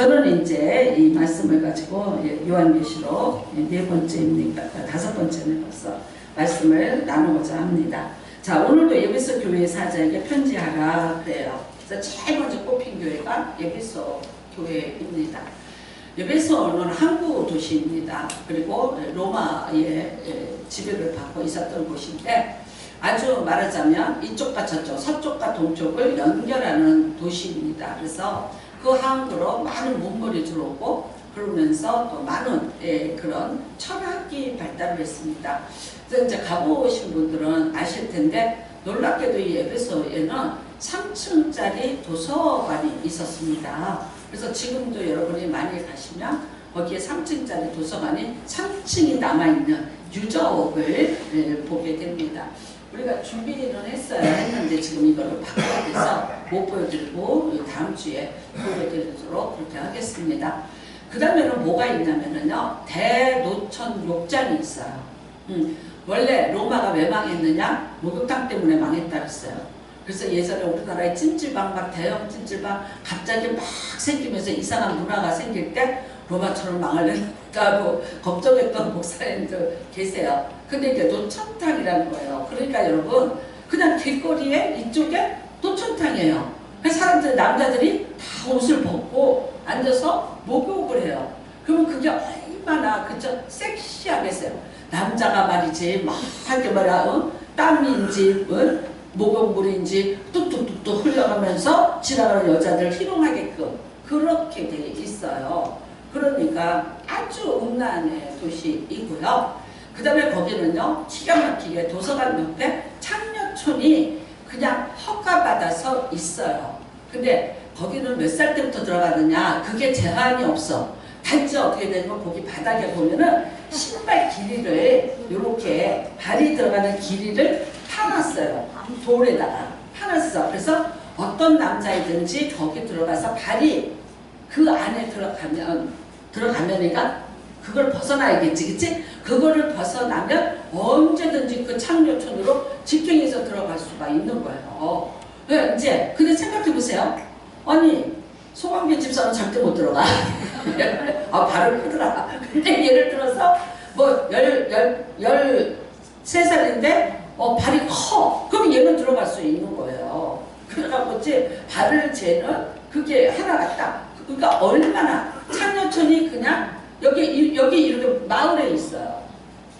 저는 이제 이 말씀을 가지고 요한계시록 네 번째입니까? 다섯 번째는 벌써 말씀을 나누고자 합니다. 자, 오늘도 에베소 교회 사자에게 편지하라 그래요. 그래서 제일 먼저 꼽힌 교회가 에베소 교회입니다. 에베소는 항구 도시입니다. 그리고 로마의 지배를 받고 있었던 곳인데 아주 말하자면 이쪽과 저쪽, 서쪽과 동쪽을 연결하는 도시입니다. 그래서 그 항구로 많은 문물이 들어오고 그러면서 또 많은 그런 철학이 발달을 했습니다. 그래서 이제 가보신 분들은 아실 텐데 놀랍게도 이 에베소에는 3층짜리 도서관이 있었습니다. 그래서 지금도 여러분이 많이 가시면 거기에 3층짜리 도서관이 3층이 남아있는 유적을 보게 됩니다. 우리가 준비는 했는데 지금 이거를 바꿔야 돼서 못 보여드리고 다음 주에 보여드리도록 그렇게 하겠습니다. 그 다음에는 뭐가 있냐면요, 대노천 욕장이 있어요. 원래 로마가 왜 망했느냐? 목욕탕 때문에 망했다 그랬어요. 그래서 예전에 우리나라에 찜질방, 막 대형 찜질방 갑자기 막 생기면서 이상한 문화가 생길 때 로마처럼 망하려고 걱정했던 목사님들 계세요. 근데 이게 노천탕이라는 거예요. 그러니까 여러분, 그냥 길거리에 이쪽에 노천탕이에요. 그래서 사람들, 남자들이 다 옷을 벗고 앉아서 목욕을 해요. 그러면 그게 얼마나 그저 섹시하겠어요. 남자가 말이지 막 이렇게 말이야, 땀인지 목욕물인지 뚝뚝뚝뚝 흘러가면서 지나가는 여자들 희롱하게끔 그렇게 돼 있어요. 그러니까 아주 음란의 도시이고요. 그 다음에 거기는요, 기가 막히게 도서관 옆에 창녀촌이 그냥 허가받아서 있어요. 근데 거기는 몇 살 때부터 들어가느냐, 그게 제한이 없어. 단지 어떻게 되냐면 거기 바닥에 보면은 신발 길이를 이렇게 발이 들어가는 길이를 파놨어요. 돌에다가 파놨어. 그래서 어떤 남자이든지 거기 들어가서 발이 그 안에 들어가면이가 그걸 벗어나야겠지, 그치? 그거를 벗어나면 언제든지 그 창녀촌으로 집행해서 들어갈 수가 있는 거예요. 네, 이제 근데 생각해 보세요. 아니, 송환길 집사는 절대 못 들어가. 아, 발을 크더라. 근데 예를 들어서 뭐 13살인데 발이 커. 그럼 얘는 들어갈 수 있는 거예요. 그러니까 발을 재는 그게 하나가 딱. 그러니까 얼마나 창녀촌이 그냥 여기 이렇게 마을에 있어요.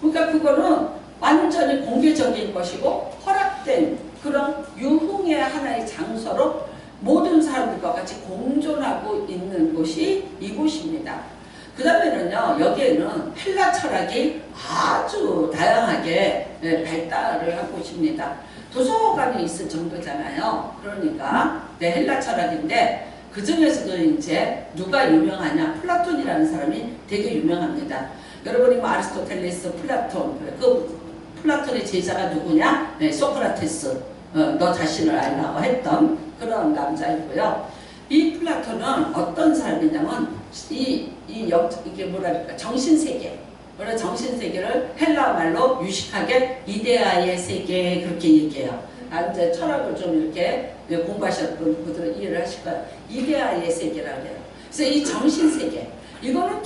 그러니까 그거는 완전히 공개적인 것이고 허락된 그런 유흥의 하나의 장소로 모든 사람들과 같이 공존하고 있는 곳이 이곳입니다. 그 다음에는요, 여기에는 헬라 철학이 아주 다양하게 발달을 한 곳입니다. 도서관이 있을 정도잖아요. 그러니까 헬라 철학인데 그 중에서도 이제 누가 유명하냐? 플라톤이라는 사람이 되게 유명합니다. 여러분이 뭐 아리스토텔레스, 플라톤, 그 플라톤의 제자가 누구냐? 소크라테스, 너 자신을 알라고 했던 그런 남자이고요. 이 플라톤은 어떤 사람이냐면 이게 뭐랄까, 정신세계. 그래서 정신세계를 헬라 말로 유식하게 이데아의 세계 그렇게 얘기해요. 이제 철학을 좀 이렇게 공부하셨던 분들은 이해를 하실 거예요. 이데아의 세계라고 해요. 그래서 이 정신세계, 이거는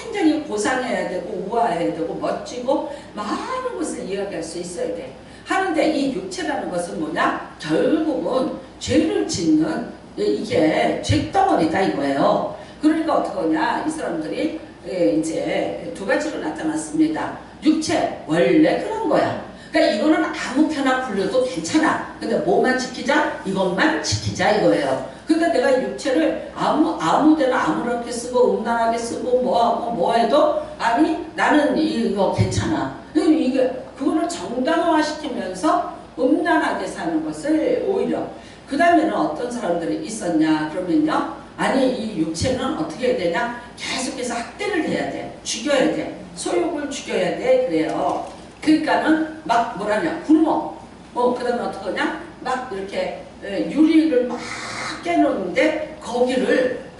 굉장히 고상해야 되고 우아해야 되고 멋지고 많은 것을 이야기할 수 있어야 돼. 하는데 이 육체라는 것은 뭐냐? 결국은 죄를 짓는 이게 죄덩어리다 이거예요. 그러니까 어떡하냐? 이 사람들이 이제 두 가지로 나타났습니다. 육체, 원래 그런 거야. 그러니까 이거는 아무 편나 굴려도 괜찮아. 근데 뭐만 지키자? 이것만 지키자 이거예요. 그러니까 내가 육체를 아무 데나 아무렇게 쓰고 음란하게 쓰고 뭐하고 뭐해도 아니 나는 이거 괜찮아. 그거를 정당화 시키면서 음란하게 사는 것을 오히려. 그 다음에는 어떤 사람들이 있었냐 그러면요, 아니 이 육체는 어떻게 해야 되냐, 계속해서 학대를 해야 돼, 죽여야 돼, 소욕을 죽여야 돼 그래요. 그러니까는 막 뭐라냐, 굶어. 그 다음에 어떻게 하냐, 막 이렇게 유리를 막 깨놓는데 거기를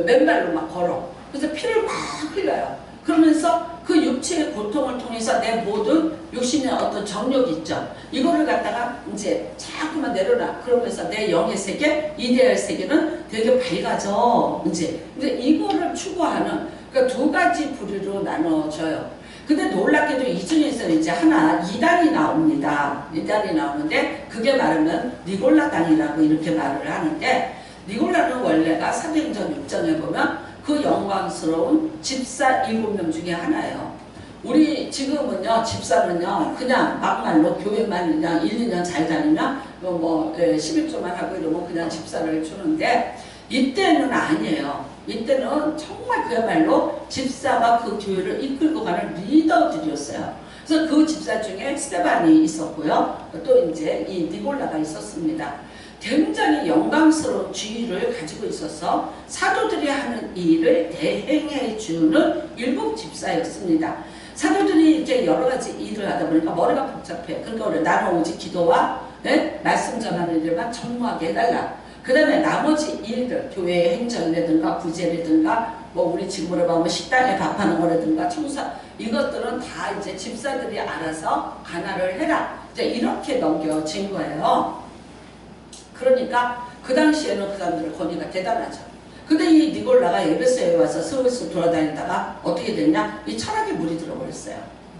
맨발로 막 걸어. 그래서 피를 막 흘려요. 그러면서 그 육체의 고통을 통해서 내 모든 육신의 어떤 정욕이 있죠. 이거를 갖다가 이제 자꾸만 내려놔. 그러면서 내 영의 세계, 이데알 세계는 되게 밝아져. 이제 근데 이거를 추구하는 그러니까 두 가지 부류로 나눠져요. 근데 놀랍게도 이 중에서 이제 하나 이단이 나옵니다. 이단이 나오는데 그게 말하면 니골라당이라고 이렇게 말을 하는데 니골라는 원래가 사도행전 6장에 보면 그 영광스러운 집사 7명 중에 하나예요. 우리 지금은요 집사는요 그냥 막말로 교회만 그냥 1, 2년 잘 다니면 11조만 하고 이러면 그냥 집사를 주는데 이때는 아니에요. 이때는 정말 그야말로 집사가 그 교회를 이끌고 가는 리더들이었어요. 그래서 그 집사 중에 스테반이 있었고요. 또 이제 이 니골라가 있었습니다. 굉장히 영광스러운 지위를 가지고 있어서 사도들이 하는 일을 대행해 주는 일곱 집사였습니다. 사도들이 이렇게 여러 가지 일을 하다 보니까 머리가 복잡해. 그러니까 우리 나는 오직 기도와 말씀 전하는 일만 전무하게 해달라. 그 다음에 나머지 일들, 교회의 행정이라든가 구제라든가 뭐 우리 지금으로 보면 식당에 밥하는 거라든가 청소 이것들은 다 이제 집사들이 알아서 관할을 해라. 이제 이렇게 넘겨진 거예요. 그러니까 그 당시에는 그 사람들의 권위가 대단하죠. 근데 이 니골라가 에베소에 와서 스스로 돌아다니다가 어떻게 됐냐? 이 철학에 물이 들어버렸어요.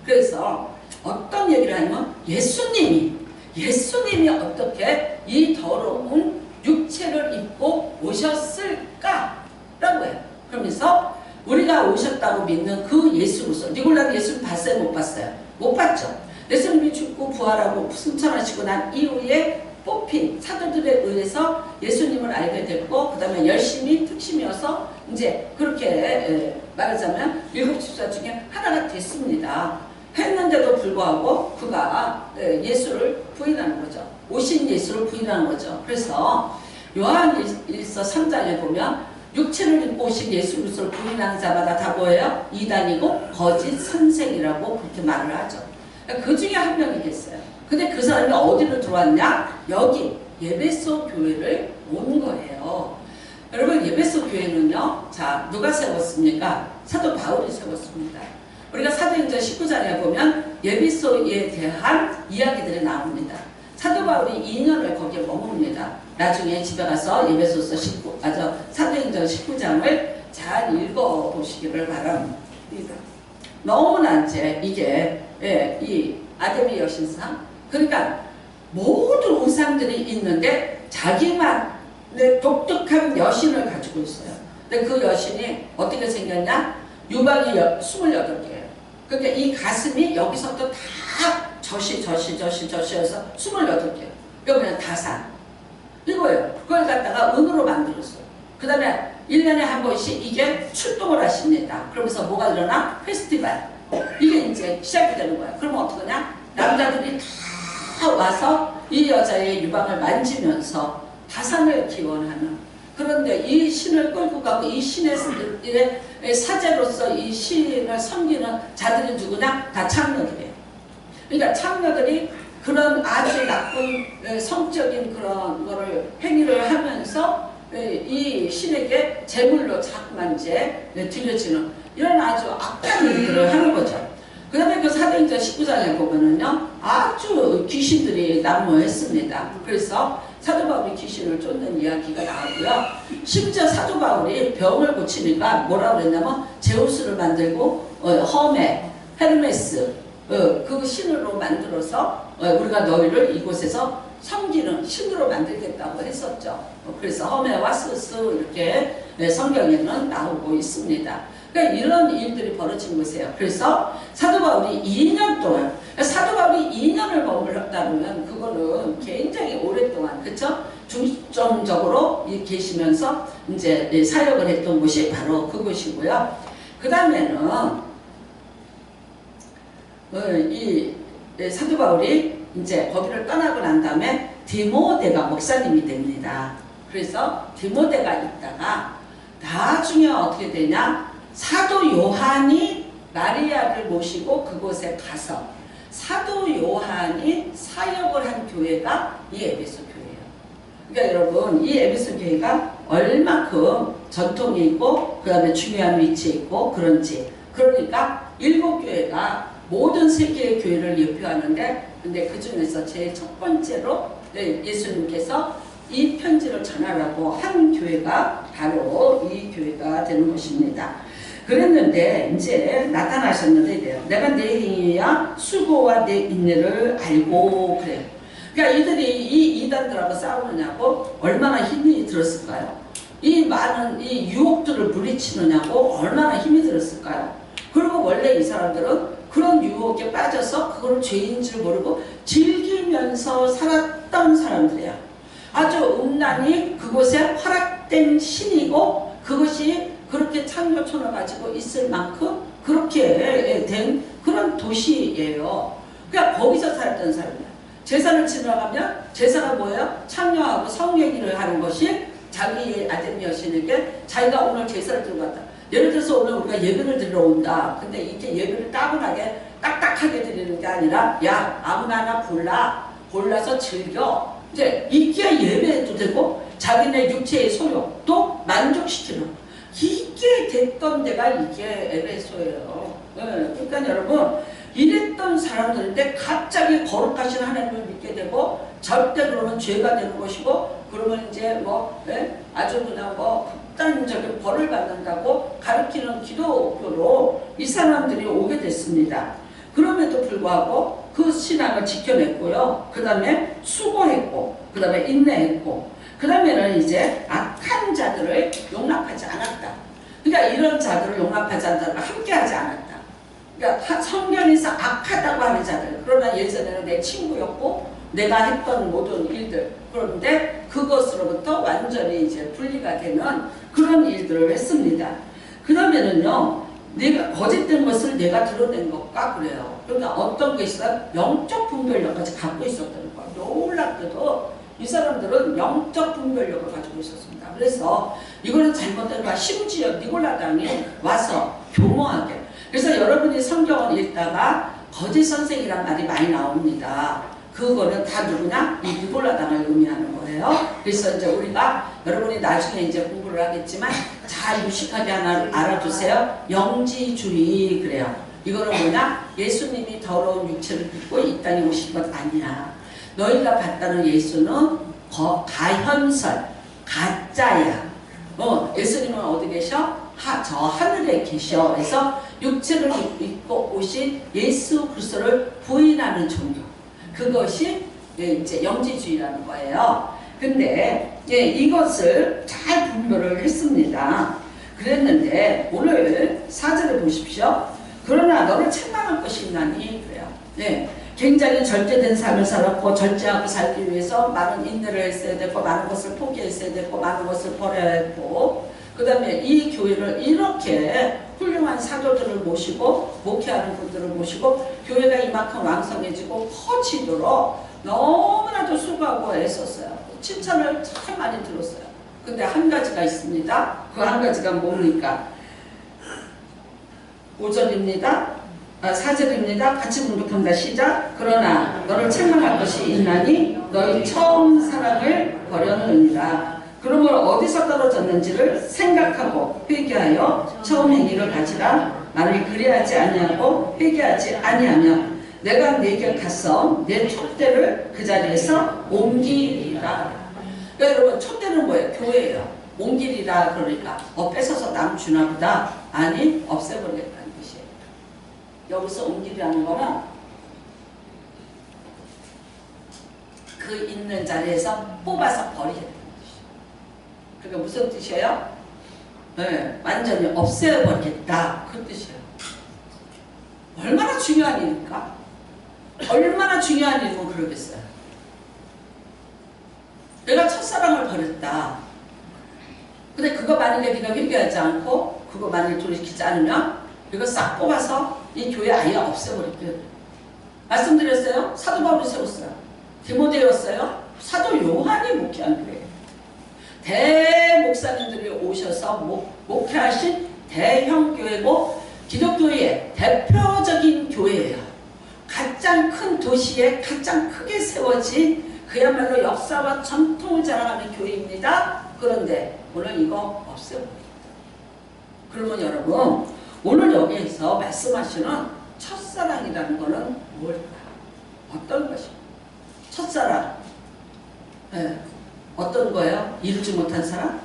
그래서 어떤 얘기를 하냐면 예수님이 어떻게 이 더러운 육체를 입고 오셨을까라고 해요. 그러면서 우리가 오셨다고 믿는 그 예수로서 니골라는 예수를 봤어요? 못 봤어요? 못 봤죠. 예수님이 죽고 부활하고 승천하시고 난 이후에 뽑힌 사도들에 의해서 예수님을 알게 됐고 그 다음에 열심히 특심이어서 이제 그렇게 말하자면 일곱 집사 중에 하나가 됐습니다. 했는데도 불구하고 그가 예수를 부인하는 거죠. 오신 예수를 부인하는 거죠. 그래서 요한일서 3장에 보면 육체를 입고 오신 예수 그리스도를 부인하는 자마다 다 뭐예요? 이단이고 거짓 선생이라고 그렇게 말을 하죠. 그 중에 한 명이 됐어요. 근데 그 사람이 어디로 들어왔냐? 여기 에베소 교회를 온 거예요. 여러분 에베소 교회는요. 자 누가 세웠습니까? 사도 바울이 세웠습니다. 우리가 사도행전 19장에 보면 에베소에 대한 이야기들이 나옵니다. 사도 바울이 2년을 거기에 머뭅니다. 나중에 집에 가서 에베소서 사도행전 19장을 잘 읽어보시기를 바랍니다. 너무나 이제 이게 이 아데미 여신상 그러니까 모든 우상들이 있는데 자기만의 독특한 여신을 가지고 있어요. 근데 그 여신이 어떻게 생겼냐? 유방이 28개예요. 그러니까 이 가슴이 여기서부터 다 젖이어서 28개. 이거 그냥 다산. 이거예요. 그걸 갖다가 은으로 만들었어요. 그 다음에 1년에 한 번씩 이게 출동을 하십니다. 그러면서 뭐가 일어나? 페스티벌. 이게 이제 시작이 되는 거예요. 그러면 어떡하냐? 남자들이 다 와서 이 여자의 유방을 만지면서 다산을 기원하는 그런데 이 신을 끌고 가고 이 신의 사제로서 이 신을 섬기는 자들이 누구냐? 다 창녀들이에요. 그러니까 창녀들이 그런 아주 나쁜 성적인 그런 거를 행위를 하면서 이 신에게 제물로 자꾸만 이제 들려지는 이런 아주 악한 일들을 하는 거죠. 그 다음에 그 사도행전 19장에 보면은요, 아주 귀신들이 난무했습니다. 그래서 사도 바울이 귀신을 쫓는 이야기가 나오고요. 심지어 사도 바울이 병을 고치니까 뭐라고 그랬냐면 제우스를 만들고 허메, 헤르메스 그 신으로 만들어서 우리가 너희를 이곳에서 섬기는 신으로 만들겠다고 했었죠. 그래서 허메와 스스 이렇게 성경에는 나오고 있습니다. 그러니까 이런 일들이 벌어진 것이에요. 그래서 사도 바울이 2년 동안 사도 바울이 2년을 머물렀다면 그거는 굉장히 오랫동안 그렇죠? 중점적으로 계시면서 이제 사역을 했던 곳이 바로 그곳이고요. 그 다음에는 이 사도 바울이 이제 거기를 떠나고 난 다음에 디모데가 목사님이 됩니다. 그래서 디모데가 있다가 나중에 어떻게 되냐? 사도 요한이 마리아를 모시고 그곳에 가서 사도 요한이 사역을 한 교회가 이 에베소 교회예요. 그러니까 여러분 이 에베소 교회가 얼마큼 전통이 있고 그 다음에 중요한 위치에 있고 그런지 그러니까 7교회가 모든 세계의 교회를 예표하는데, 근데 그 중에서 제일 첫 번째로 예수님께서 이 편지를 전하라고 한 교회가 바로 이 교회가 되는 것입니다. 그랬는데 이제 나타나셨는데 이래요. 내가 내 행위와 수고와 내 인내를 알고 그래요. 그러니까 이들이 이 이단들하고 싸우느냐고 얼마나 힘이 들었을까요? 이 많은 이 유혹들을 물리치느냐고 얼마나 힘이 들었을까요? 그리고 원래 이 사람들은 그런 유혹에 빠져서 그걸 죄인 줄 모르고 즐기면서 살았던 사람들이야. 아주 음란이 그곳에 허락된 신이고 그것이 그렇게 창조촌을 가지고 있을 만큼 그렇게 된 그런 도시예요. 그러니까 거기서 살았던 사람이야. 제사를 지나가면 제사가 뭐예요? 참여하고 성례기를 하는 것이 자기의 아들 여신에게 자기가 오늘 제사를 들고 갔다. 예를 들어서 오늘 우리가 예배를 드리러 온다. 근데 이렇게 예배를 따분하게 딱딱하게 드리는 게 아니라 야 아무나 하나 골라서 즐겨. 이제 이게 예배도 되고 자기네 육체의 소욕도 만족시키는 이게 됐던 데가 이게 에베소예요. 그러니까 여러분 이랬던 사람들인데 갑자기 거룩하신 하나님을 믿게 되고 절대로는 죄가 되는 것이고 그러면 이제 뭐 아주 그냥 뭐 극단적인 벌을 받는다고 가르치는 기독교로 이 사람들이 오게 됐습니다. 그럼에도 불구하고 그 신앙을 지켜냈고요. 그 다음에 수고했고 그 다음에 인내했고 그 다음에는 이제 악한 자들을 용납하지 않았다. 그러니까 이런 자들을 용납하지 않다가 함께하지 않았다. 그러니까 성경에서 악하다고 하는 자들, 그러나 예전에는 내 친구였고 내가 했던 모든 일들, 그런데 그것으로부터 완전히 이제 분리가 되는 그런 일들을 했습니다. 그러면은요, 내가 거짓된 것을 내가 드러낸 것과 그래요. 그러니까 어떤 게 있어요? 영적 분별력까지 갖고 있었다는 거예요. 놀랍게도 이 사람들은 영적 분별력을 가지고 있었습니다. 그래서 이거는 잘못된 거야. 심지어 니골라당이 와서 교모하게. 그래서 여러분이 성경을 읽다가 거짓 선생이란 말이 많이 나옵니다. 그거는 다 누구냐? 이 니골라당을 의미하는 거예요. 그래서 이제 우리가 여러분이 나중에 이제 공부를 하겠지만 잘 유식하게 하나 알아두세요. 영지주의 그래요. 이거는 뭐냐? 예수님이 더러운 육체를 입고 이 땅에 오신 것 아니야. 너희가 봤다는 예수는 가현설, 가짜야. 예수님은 어디 계셔? 저 하늘에 계셔. 그래서 육체를 입고 오신 예수 그리스도를 부인하는 종교. 그것이 이제 영지주의라는 거예요. 근데 이것을 잘 분별을 했습니다. 그랬는데 오늘 4절을 보십시오. 그러나 너를 책망할 것이 있나니 그래요. 굉장히 절제된 삶을 살았고 절제하고 살기 위해서 많은 인내를 했어야 됐고 많은 것을 포기했어야 됐고 많은 것을 버려야 했고 그 다음에 이 교회를 이렇게 훌륭한 사도들을 모시고 목회하는 분들을 모시고 교회가 이만큼 왕성해지고 커지도록 너무나도 수고하고 애썼어요. 칭찬을 참 많이 들었어요. 근데 한 가지가 있습니다. 그 한 가지가 뭡니까? 5절입니다. 4절입니다. 같이 공독합니다. 시작. 그러나 너를 책망할 것이 있나니 너희 처음 사랑을 버렸느니라. 그러므로 어디서 떨어졌는지를 생각하고 회개하여 처음 행위를 가지라. 만일 그리하지 아니하고 회개하지 아니하면 내가 네게 가서 내 촛대를 그 자리에서 옮기리라. 그러니까 여러분 촛대는 뭐예요? 교회예요. 옮기리라 그러니까 뺏어서 남 주나 보다. 아니 없애버리겠다. 여기서 옮기라는 거는 그 있는 자리에서 뽑아서 버리겠다는 뜻이에요. 그게 무슨 뜻이에요? 완전히 없애버리겠다. 그 뜻이에요. 얼마나 중요한 일일까? 얼마나 중요한 일이면 그러겠어요. 내가 첫사랑을 버렸다. 근데 그거 만약에 네가 회개하지 않고 그거 만약에 돌이키지 않으면 이거 싹 뽑아서 이 교회 아예 없애버릴게요. 말씀드렸어요? 사도 바울이 세웠어요. 디모데였어요. 사도 요한이 목회한 교회. 대목사님들이 오셔서 목회하신 대형 교회고 기독교의 대표적인 교회예요. 가장 큰 도시에 가장 크게 세워진 그야말로 역사와 전통을 자랑하는 교회입니다. 그런데 오늘 이거 없애버립니다. 그러면 여러분 오늘 여기에 성경에서 말씀하시는 첫사랑이라는 것은 뭘까? 어떤 것입니까? 첫사랑. 네. 어떤 거예요? 이루지 못한 사람?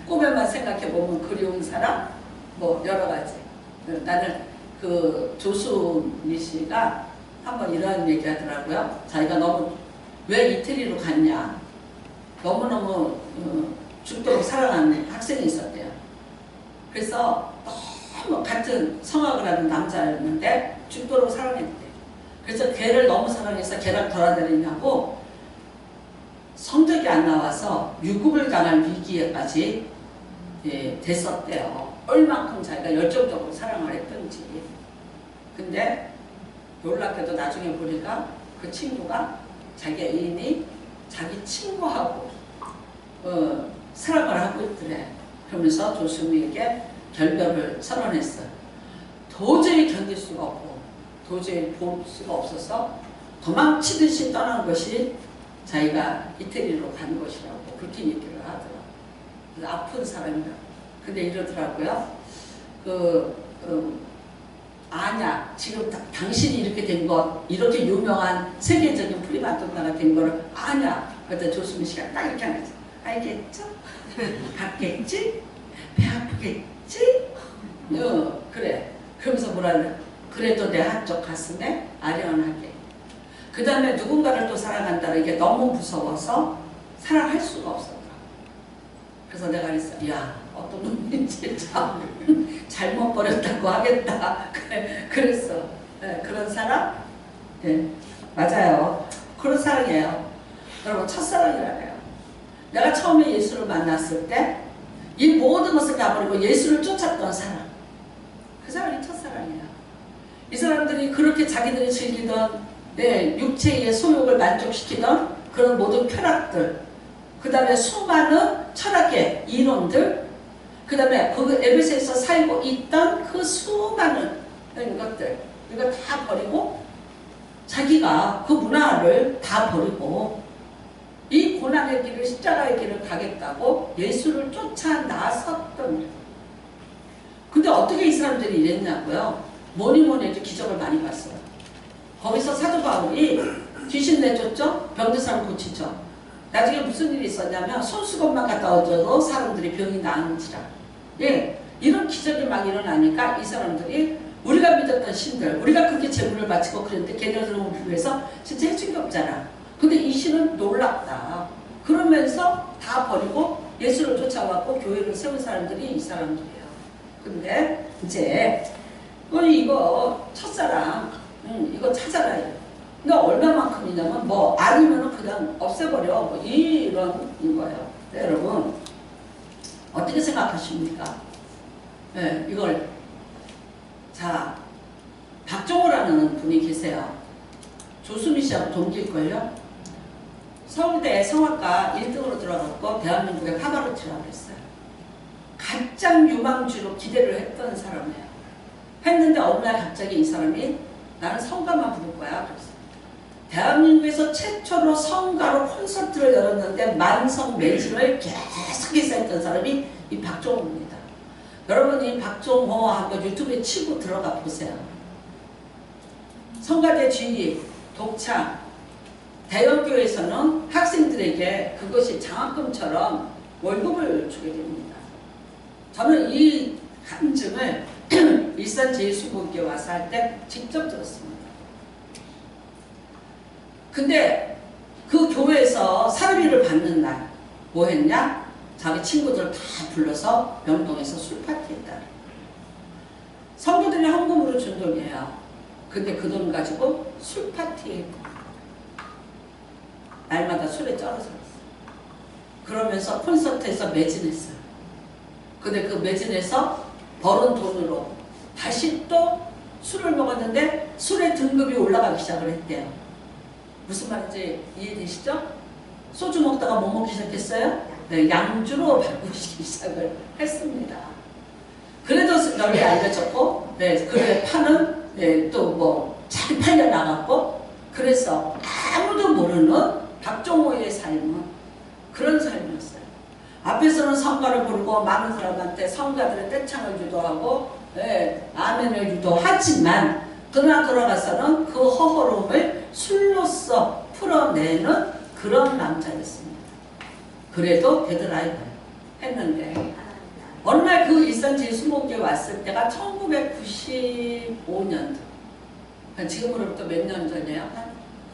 꿈에만 생각해보면 그리운 사람? 뭐 여러 가지. 나는 그 조수미 씨가 한번 이런 얘기 하더라고요. 자기가 너무 왜 이태리로 갔냐. 너무너무 죽도록 사랑하는 학생이 있었대요. 그래서 너무 같은 성악을 하는 남자였는데 죽도록 사랑했대요. 그래서 걔를 너무 사랑해서 걔랑 돌아다니냐고 성적이 안 나와서 유급을 당할 위기에까지 됐었대요. 얼만큼 자기가 열정적으로 사랑을 했던지. 근데 놀랍게도 나중에 보니까 그 친구가 자기 애인이 자기 친구하고 사랑을 하고 있더래. 그러면서 조수미에게 결별을 선언했어요. 도저히 견딜 수가 없고 도저히 볼 수가 없어서 도망치듯이 떠난 것이 자기가 이태리로 간 것이라고 그렇게 얘기를 하더라고요. 아픈 사람이라. 근데 이러더라고요. 아냐, 지금 당신이 이렇게 된 것, 이렇게 유명한 세계적인 프리마돈나가 된 거를 아냐. 그때 조수미 씨가 딱 이렇게 하면서 알겠죠? 갔겠지? 배 아프겠지? 그래. 그러면서 뭐라 그래? 그래도 내 한쪽 가슴에 아련하게. 그 다음에 누군가를 또 사랑한다는 게 너무 무서워서 사랑할 수가 없었다. 그래서 내가 그랬어. 야, 어떤 놈인지 참 잘못 버렸다고 하겠다. 그랬어. 네, 그런 사람? 네, 맞아요. 그런 사랑이에요. 여러분, 첫사랑이라네요. 내가 처음에 예수를 만났을 때 이 모든 것을 다 버리고 예수를 쫓았던 사람. 그 사람이 첫사랑이야. 이 사람들이 그렇게 자기들이 즐기던 육체의 소욕을 만족시키던 그런 모든 쾌락들, 그 다음에 수많은 철학의 이론들, 그 다음에 그 에베소에서 살고 있던 그 수많은 것들, 이거 다 버리고 자기가 그 문화를 다 버리고 이 고난의 길을, 십자가의 길을 가겠다고 예수를 쫓아 나섰던. 근데 어떻게 이 사람들이 이랬냐고요? 뭐니 해도 기적을 많이 봤어요. 거기서 사도 바울이 귀신 내쫓죠? 병든 사람 고치죠. 나중에 무슨 일이 있었냐면 손수건만 갖다 얹어도 사람들이 병이 나은지라. 예, 이런 기적이 막 일어나니까 이 사람들이 우리가 믿었던 신들, 우리가 그렇게 제물을 바치고 그랬는데 걔네들하고 비교해서 진짜 해준 게 없잖아. 근데 이 신은 놀랍다. 그러면서 다 버리고 예수를 쫓아왔고 교회를 세운 사람들이 이 사람들이에요. 근데 이제 이거 첫사랑 이거 찾아라. 그러니까 얼마만큼이냐면 뭐 아니면은 그냥 없애버려. 뭐 이런 거예요. 네, 여러분 어떻게 생각하십니까? 네, 이걸 자 박종호라는 분이 계세요. 조수미 씨하고 동기일걸요. 서울대 성악과 1등으로 들어갔고 대한민국의 파바로티라고 했어요. 가장 유망주로 기대를 했던 사람이에요. 했는데 어느 날 갑자기 이 사람이 나는 성가만 부를 거야. 그랬어요. 대한민국에서 최초로 성가로 콘서트를 열었는데 만성 매진을 계속해서 했던 사람이 이 박종호입니다. 여러분 이 박종호 한번 유튜브에 치고 들어가 보세요. 성가대 주의, 독창, 대형교회에서는 학생들에게 그것이 장학금처럼 월급을 주게 됩니다. 저는 이 간증을 일산제일수목교회 와서 할 때 직접 들었습니다. 근데 그 교회에서 사례비를 받는 날 뭐 했냐? 자기 친구들 다 불러서 명동에서 술파티 했다. 성도들이 헌금으로 준 돈이에요. 근데 그 돈 가지고 술파티에 날마다 술에 쩔어서 그러면서 콘서트에서 매진했어요. 근데 그 매진해서 벌은 돈으로 다시 또 술을 먹었는데 술의 등급이 올라가기 시작을 했대요. 무슨 말인지 이해되시죠? 소주 먹다가 뭐 먹기 시작했어요? 네, 양주로 바꾸기 시작을 했습니다. 그래도 널리 알려졌고, 네, 그래 파는 네, 또 뭐 잘 팔려 나갔고, 그래서 아무도 모르는 박종호의 삶은 그런 삶이었어요. 앞에서는 성가를 부르고 많은 사람한테 성가들의 떼창을 주도하고 예, 아멘을 유도하지만 그러나 돌아가서는 그 허허름을 술로써 풀어내는 그런 남자였습니다. 그래도 되더라고요. 했는데 어느 날 그 일산 제25개 왔을 때가 1995년도. 지금으로부터 몇 년 전이에요?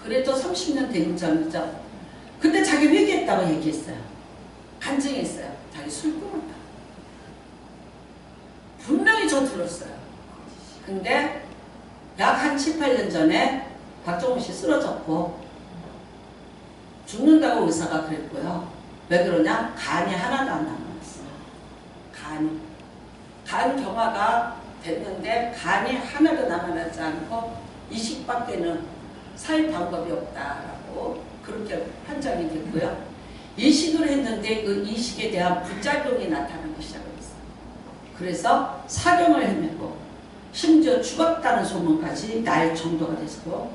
그래도 30년 된 전이죠. 그때 자기 회개했다고 얘기했어요. 간증했어요. 자기 술 끊었다. 분명히 저 들었어요. 근데 약 한 7, 8년 전에 박정훈 씨 쓰러졌고 죽는다고 의사가 그랬고요. 왜 그러냐? 간이 하나도 안 남았어요. 간 경화가 됐는데 간이 하나도 남아나지 않고 이식밖에는 살 방법이 없다라고 그렇게 판정이 됐고요. 이식을 했는데 그 이식에 대한 부작용이 나타나기 시작했어요. 그래서 사경을 헤매고 심지어 죽었다는 소문까지 날 정도가 됐고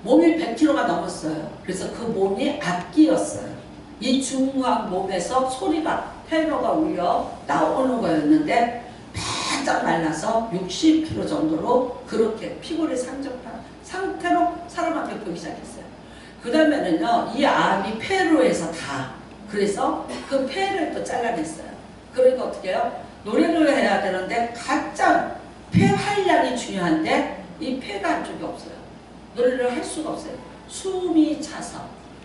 몸이 100kg가 넘었어요. 그래서 그 몸이 악기였어요. 이 중후한 몸에서 소리가 테러가 울려 나오는 거였는데 바짝 말라서 60kg 정도로 그렇게 피골이 상접한 상태로 사람 앞에 보기 시작했어요. 그 다음에는요, 이 암이 폐로 해서 다. 그래서 그 폐를 또 잘라냈어요. 그러니까 어떻게 해요? 노래를 해야 되는데 가장 폐 활량이 중요한데 이 폐가 안쪽에 없어요. 노래를 할 수가 없어요. 숨이 차서.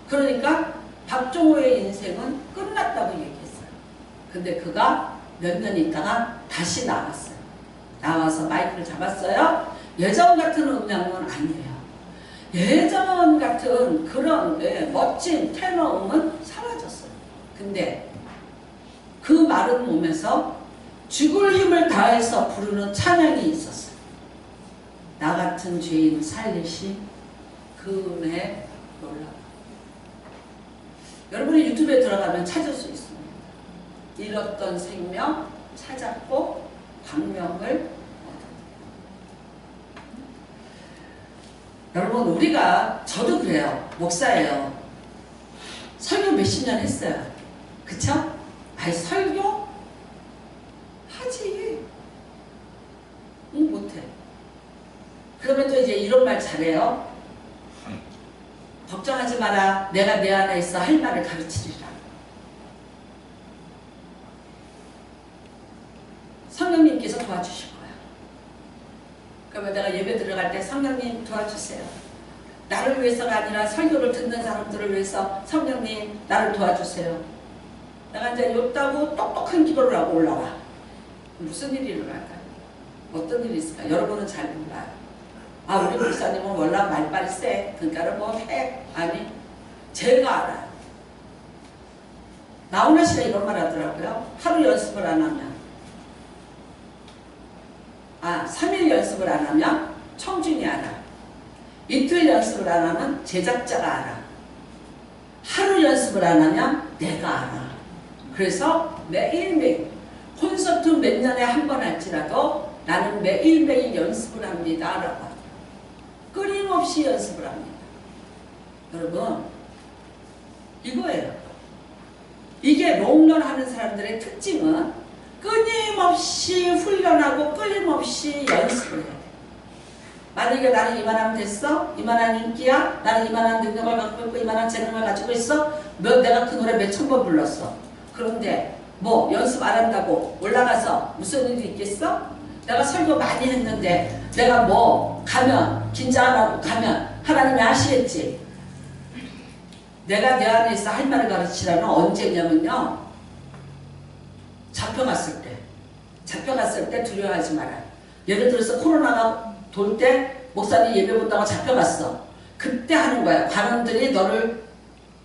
그러니까 박종호의 인생은 끝났다고 얘기했어요. 근데 그가 몇 년 있다가 다시 나왔어요. 나와서 마이크를 잡았어요. 예전 같은 음량은 아니에요. 예전 같은 그런 멋진 테너음은 사라졌어요. 근데 그 마른 몸에서 죽을 힘을 다해서 부르는 찬양이 있었어요. 나 같은 죄인 살리신 그 은혜 놀라. 여러분이 유튜브에 들어가면 찾을 수 있습니다. 잃었던 생명 찾았고 광명을 여러분 우리가 저도 그래요. 목사예요. 설교 몇십 년 했어요. 그쵸? 아니 설교? 하지. 응 못해. 그러면 또 이제 이런 말 잘해요. 걱정하지 마라. 내가 내 안에 있어 할 말을 가르치리라. 성령님께서 도와주실 거야. 그러면 내가 예배 들어갈 때 성령님 도와주세요. 나를 위해서가 아니라 설교를 듣는 사람들을 위해서 성령님 나를 도와주세요. 내가 이제 욕다고 똑똑한 기도를 하고 올라와. 무슨 일이 일어날까요? 어떤 일이 있을까? 여러분은 잘 몰라요. 아 우리 목사님은 원래 말빨이 세. 그러니까 뭐 해. 아니 제가 알아요. 나훈아 씨가 이런 말 하더라고요. 하루 연습을 안 하면 3일 연습을 안 하면 청중이 알아. 이틀 연습을 안 하면 제작자가 알아. 하루 연습을 안 하면 내가 알아. 그래서 매일매일 콘서트 몇 년에 한 번 할지라도 나는 매일매일 연습을 합니다. 라고 끊임없이 연습을 합니다. 여러분 이거예요. 이게 롱런 하는 사람들의 특징은 끊임없이 훈련하고 끊임없이 연습을 해야 돼. 만약에 나는 이만하면 됐어? 이만한 인기야? 나는 이만한 능력을 갖고 있고 이만한 재능을 가지고 있어? 내가 그 노래 몇천 번 불렀어. 그런데 뭐 연습 안 한다고 올라가서 무슨 일이 있겠어? 내가 설교 많이 했는데 내가 뭐 가면 긴장 안 하고 가면 하나님이 아시겠지? 내가 내 안에 있어 할 말을 가르치라는 언제냐면요. 잡혀갔을 때 두려워하지 마라. 예를 들어서 코로나가 돌 때 목사님 예배 본다고 잡혀갔어. 그때 하는 거야. 관원들이 너를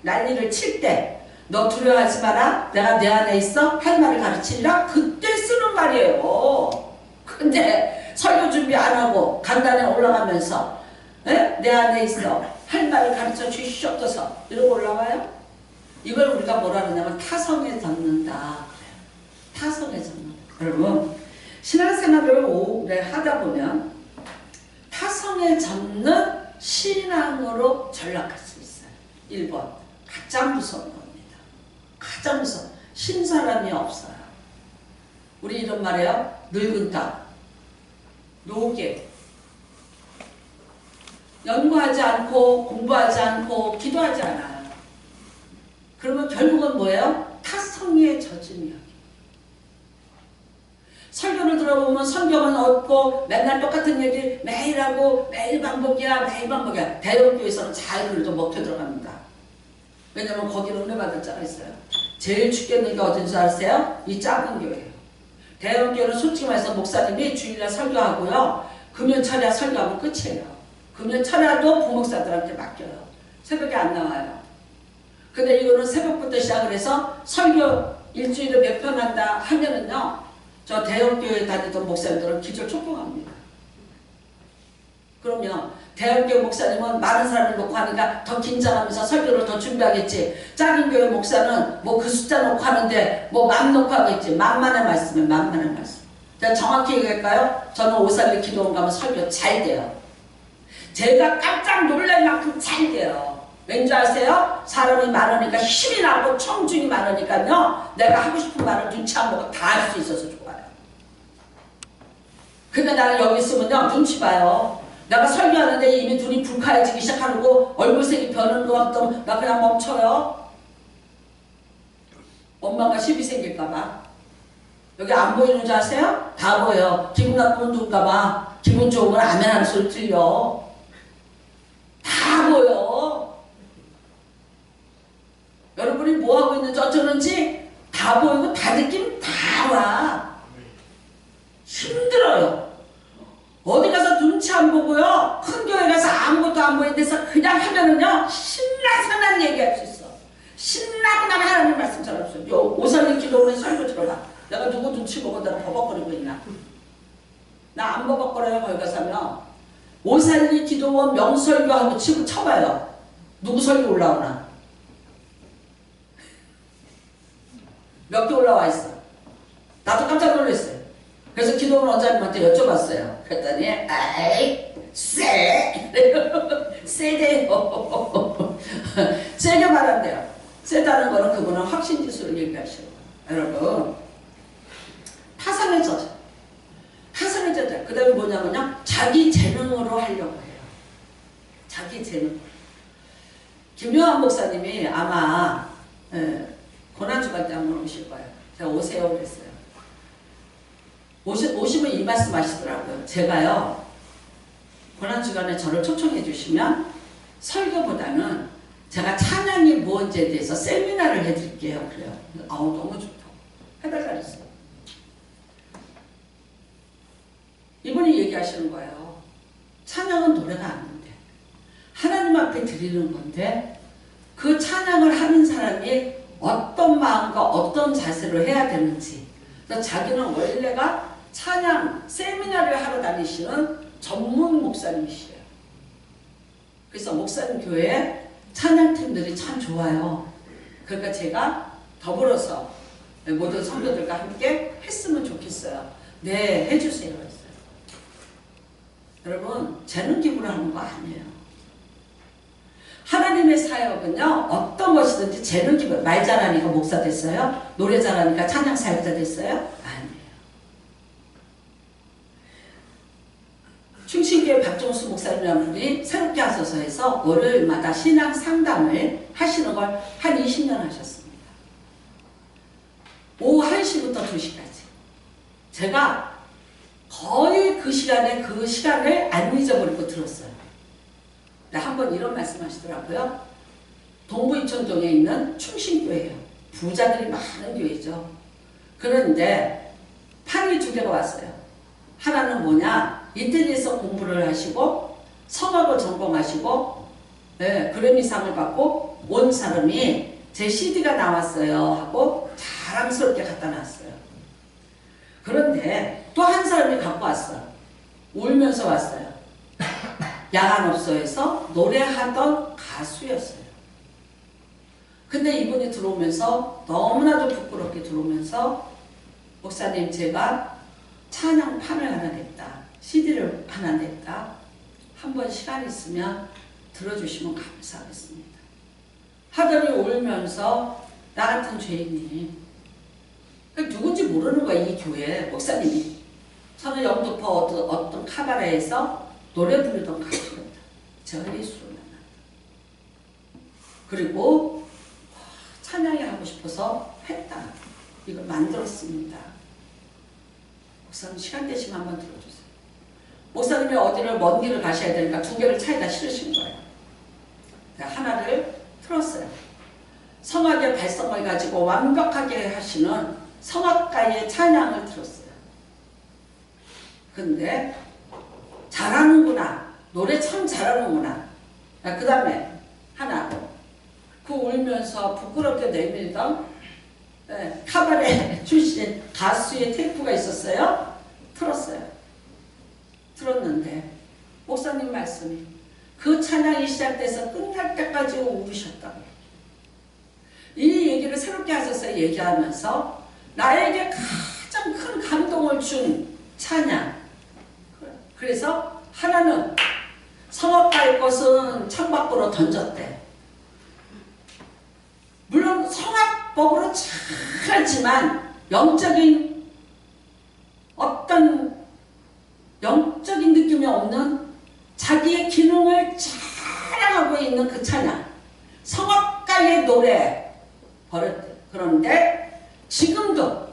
난리를 칠 때 너 두려워하지 마라. 내가 내 안에 있어 할 말을 가르치리라. 그때 쓰는 말이에요. 근데 설교 준비 안 하고 간단에 올라가면서 내 안에 있어 할 말을 가르쳐 주시옵소서 이러고 올라와요? 이걸 우리가 뭐라 그러냐면 타성에 젖는다. 타성에 젖는다. 여러분 신앙생활을 오래 하다 보면 타성에 젖는 신앙으로 전락할 수 있어요. 1번 가장 무서운 겁니다. 가장 무서워. 신사람이 없어요. 우리 이런 말이에요. 늙은 닭 노게. 연구하지 않고 공부하지 않고 기도하지 않아요. 그러면 결국은 뭐예요? 타성에 젖은 이야기. 설교를 들어보면 성경은 없고 맨날 똑같은 얘기 매일 하고 매일 반복이야 매일 반복이야. 대형교회에서는 잘 그래도 먹혀 들어갑니다. 왜냐면 거기는 은혜 받을 자가 있어요. 제일 죽겠는 게 어딘지 아세요? 이 작은 교회예요. 대형교회는 솔직히 말해서 목사님이 주일날 설교하고요. 금요 철야 설교하면 끝이에요. 금요 철야도 부목사들한테 맡겨요. 새벽에 안 나와요. 근데 이거는 새벽부터 시작을 해서 설교 일주일에 몇 편 한다 하면은요. 저 대형교회 다니던 목사님들은 기절 촉봉합니다. 그럼요. 대형교회 목사님은 많은 사람을 놓고 하니까 더 긴장하면서 설교를 더 준비하겠지. 작은 교회 목사는 뭐 그 숫자 놓고 하는데 뭐 맘 놓고 하겠지. 만만의 말씀에 만만의 말씀. 제가 정확히 얘기할까요? 저는 오살리 기도원 가면 설교 잘 돼요. 제가 깜짝 놀랄 만큼 잘 돼요. 왠지 아세요? 사람이 많으니까 힘이 나고 청중이 많으니까요. 내가 하고 싶은 말을 눈치 안 보고 다 할 수 있어서 좋아요. 근데 나는 여기 있으면요. 눈치 봐요. 내가 설교하는데 이미 눈이 불카해지기 시작하고 얼굴색이 변하는 것 같으면 나 그냥 멈춰요. 엄마가 시비 생길까봐. 여기 안 보이는 줄 아세요? 다 보여. 기분 나쁘면 누굴까봐. 기분 좋으면 아멘 하는 소리 들려. 다 보여. 여러분이 뭐하고 있는지 어쩌는지 다 보이고 다 느낌 다 와. 힘들어요. 어디 가서 눈치 안 보고요. 큰 교회 가서 아무것도 안 보이는 데서 그냥 하면은요. 신나서 난 얘기할 수 있어. 신나고 나면 하나님 말씀 잘 없어요. 오살리 기도원에 설교 들어가. 내가 누구 눈치 보고 내가 버벅거리고 있나. 나 안 버벅거려요. 거기 가서 하면. 오살리 기도원 명설교하고 치고 쳐봐요. 누구 설교 올라오나. 몇 개 올라와 있어. 나도 깜짝 놀랐어요. 그래서 기도원 원장님한테 여쭤봤어요. 그랬더니 아이 세대요. 세게 말한대요. 세다는 거는 그분은 확신지수를 얘기하시고 여러분 파산의 저자. 파산의 저자. 그 다음에 뭐냐면요. 자기 재능으로 하려고 해요. 자기 재능. 김요한 목사님이 아마 고난주간 때 한번 오실 거예요. 제가 오세요 그랬어요. 오시면 이 말씀 하시더라고요. 제가요. 고난주간에 저를 초청해 주시면 설교보다는 제가 찬양이 무엇인지에 대해서 세미나를 해드릴게요. 그래요. 아우 너무 좋다고. 해달라 그랬어요. 이분이 얘기하시는 거예요. 찬양은 노래가 아닌데 하나님 앞에 드리는 건데 그 찬양을 하는 사람이 어떤 마음과 어떤 자세로 해야 되는지. 그래서 자기는 원래가 찬양 세미나를 하러 다니시는 전문 목사님이시에요. 그래서 목사님 교회에 찬양팀들이 참 좋아요. 그러니까 제가 더불어서 모든 성도들과 함께 했으면 좋겠어요. 네, 해주세요. 했어요. 여러분, 재능 기부를 하는 거 아니에요. 하나님의 사역은요, 어떤 것이든지 재능 기부, 말 잘하니까 목사 됐어요? 노래 잘하니까 찬양 사역자 됐어요? 아니에요. 충신교회 박종수 목사님이라는 분이 새롭게 하셔서 해서 월요일마다 신앙 상담을 하시는 걸 한 20년 하셨습니다. 오후 1시부터 2시까지. 제가 거의 그 시간을 안 잊어버리고 들었어요. 한번 이런 말씀 하시더라고요. 동부 이천동에 있는 충신교회예요. 부자들이 많은 교회죠. 그런데 판이 두 개가 왔어요. 하나는 뭐냐? 이태리에서 공부를 하시고 성악을 전공하시고 그래미상을 받고 온 사람이 제 CD가 나왔어요 하고 자랑스럽게 갖다 놨어요. 그런데 또 한 사람이 갖고 왔어요. 울면서 왔어요. 야간업소에서 노래하던 가수였어요. 근데 이분이 들어오면서 너무나도 부끄럽게 들어오면서 목사님 제가 찬양판을 하나 냈다. CD를 하나 냈다. 한번 시간 있으면 들어주시면 감사하겠습니다. 하더니 울면서 나 같은 죄인이 누군지 모르는 거야. 이 교회 목사님이 저는 영등포 어떤 카바레에서 노래 부르던 가수입니다. 제가 예수를 만났다. 그리고 찬양이 하고 싶어서 했다. 이걸 만들었습니다. 목사님 시간 되시면 한번 들어주세요. 목사님이 어디를 먼 길을 가셔야 되니까 두 개를 차에다 실으신 거예요. 하나를 틀었어요. 성악의 발성을 가지고 완벽하게 하시는 성악가의 찬양을 들었어요. 근데 잘하는구나. 노래 참 잘하는구나. 그 다음에 하나. 그 울면서 부끄럽게 내밀던 카바레 출신 가수의 테이프가 있었어요. 틀었어요. 들었는데 목사님 말씀이 그 찬양이 시작돼서 끝날 때까지 울으셨다고. 이 얘기를 새롭게 하셔서 얘기하면서 나에게 가장 큰 감동을 준 찬양. 그래서 하나는 성악가의 것은 창밖으로 던졌대. 물론 성악법으로 잘하지만 영적인 어떤 영적인 느낌이 없는 자기의 기능을 자랑하고 있는 그 찬양. 성악가의 노래 버렸대. 그런데 지금도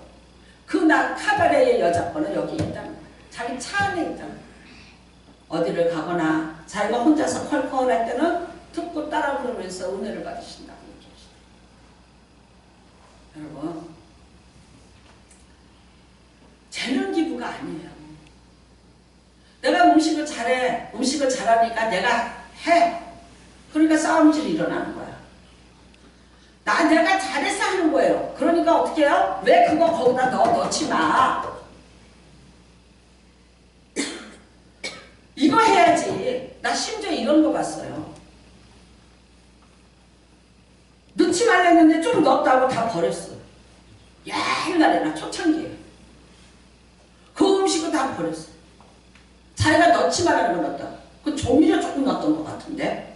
그 카바레의 여자분은 여기 있다는 거야. 자기 차 안에 있다는 거야. 어디를 가거나 자기가 혼자서 컬컬할 때는 듣고 따라 부르면서 은혜를 받으신다고 얘기하시다. 여러분, 재능 기부가 아니에요. 내가 음식을 잘해. 음식을 잘하니까 내가 해. 그러니까 싸움질이 일어나는 거야. 내가 잘해서 하는 거예요. 그러니까 어떻게 해요? 왜 그거 거기다 넣지 마. 이거 해야지. 나 심지어 이런 거 봤어요. 넣지 말랬는데 좀 넣었다고 다 버렸어. 옛날에 나 초창기에. 그 음식을 다 버렸어. 자기가 넣지 말라는 걸 넣었다. 그 조미료 조금 넣었던 것 같은데.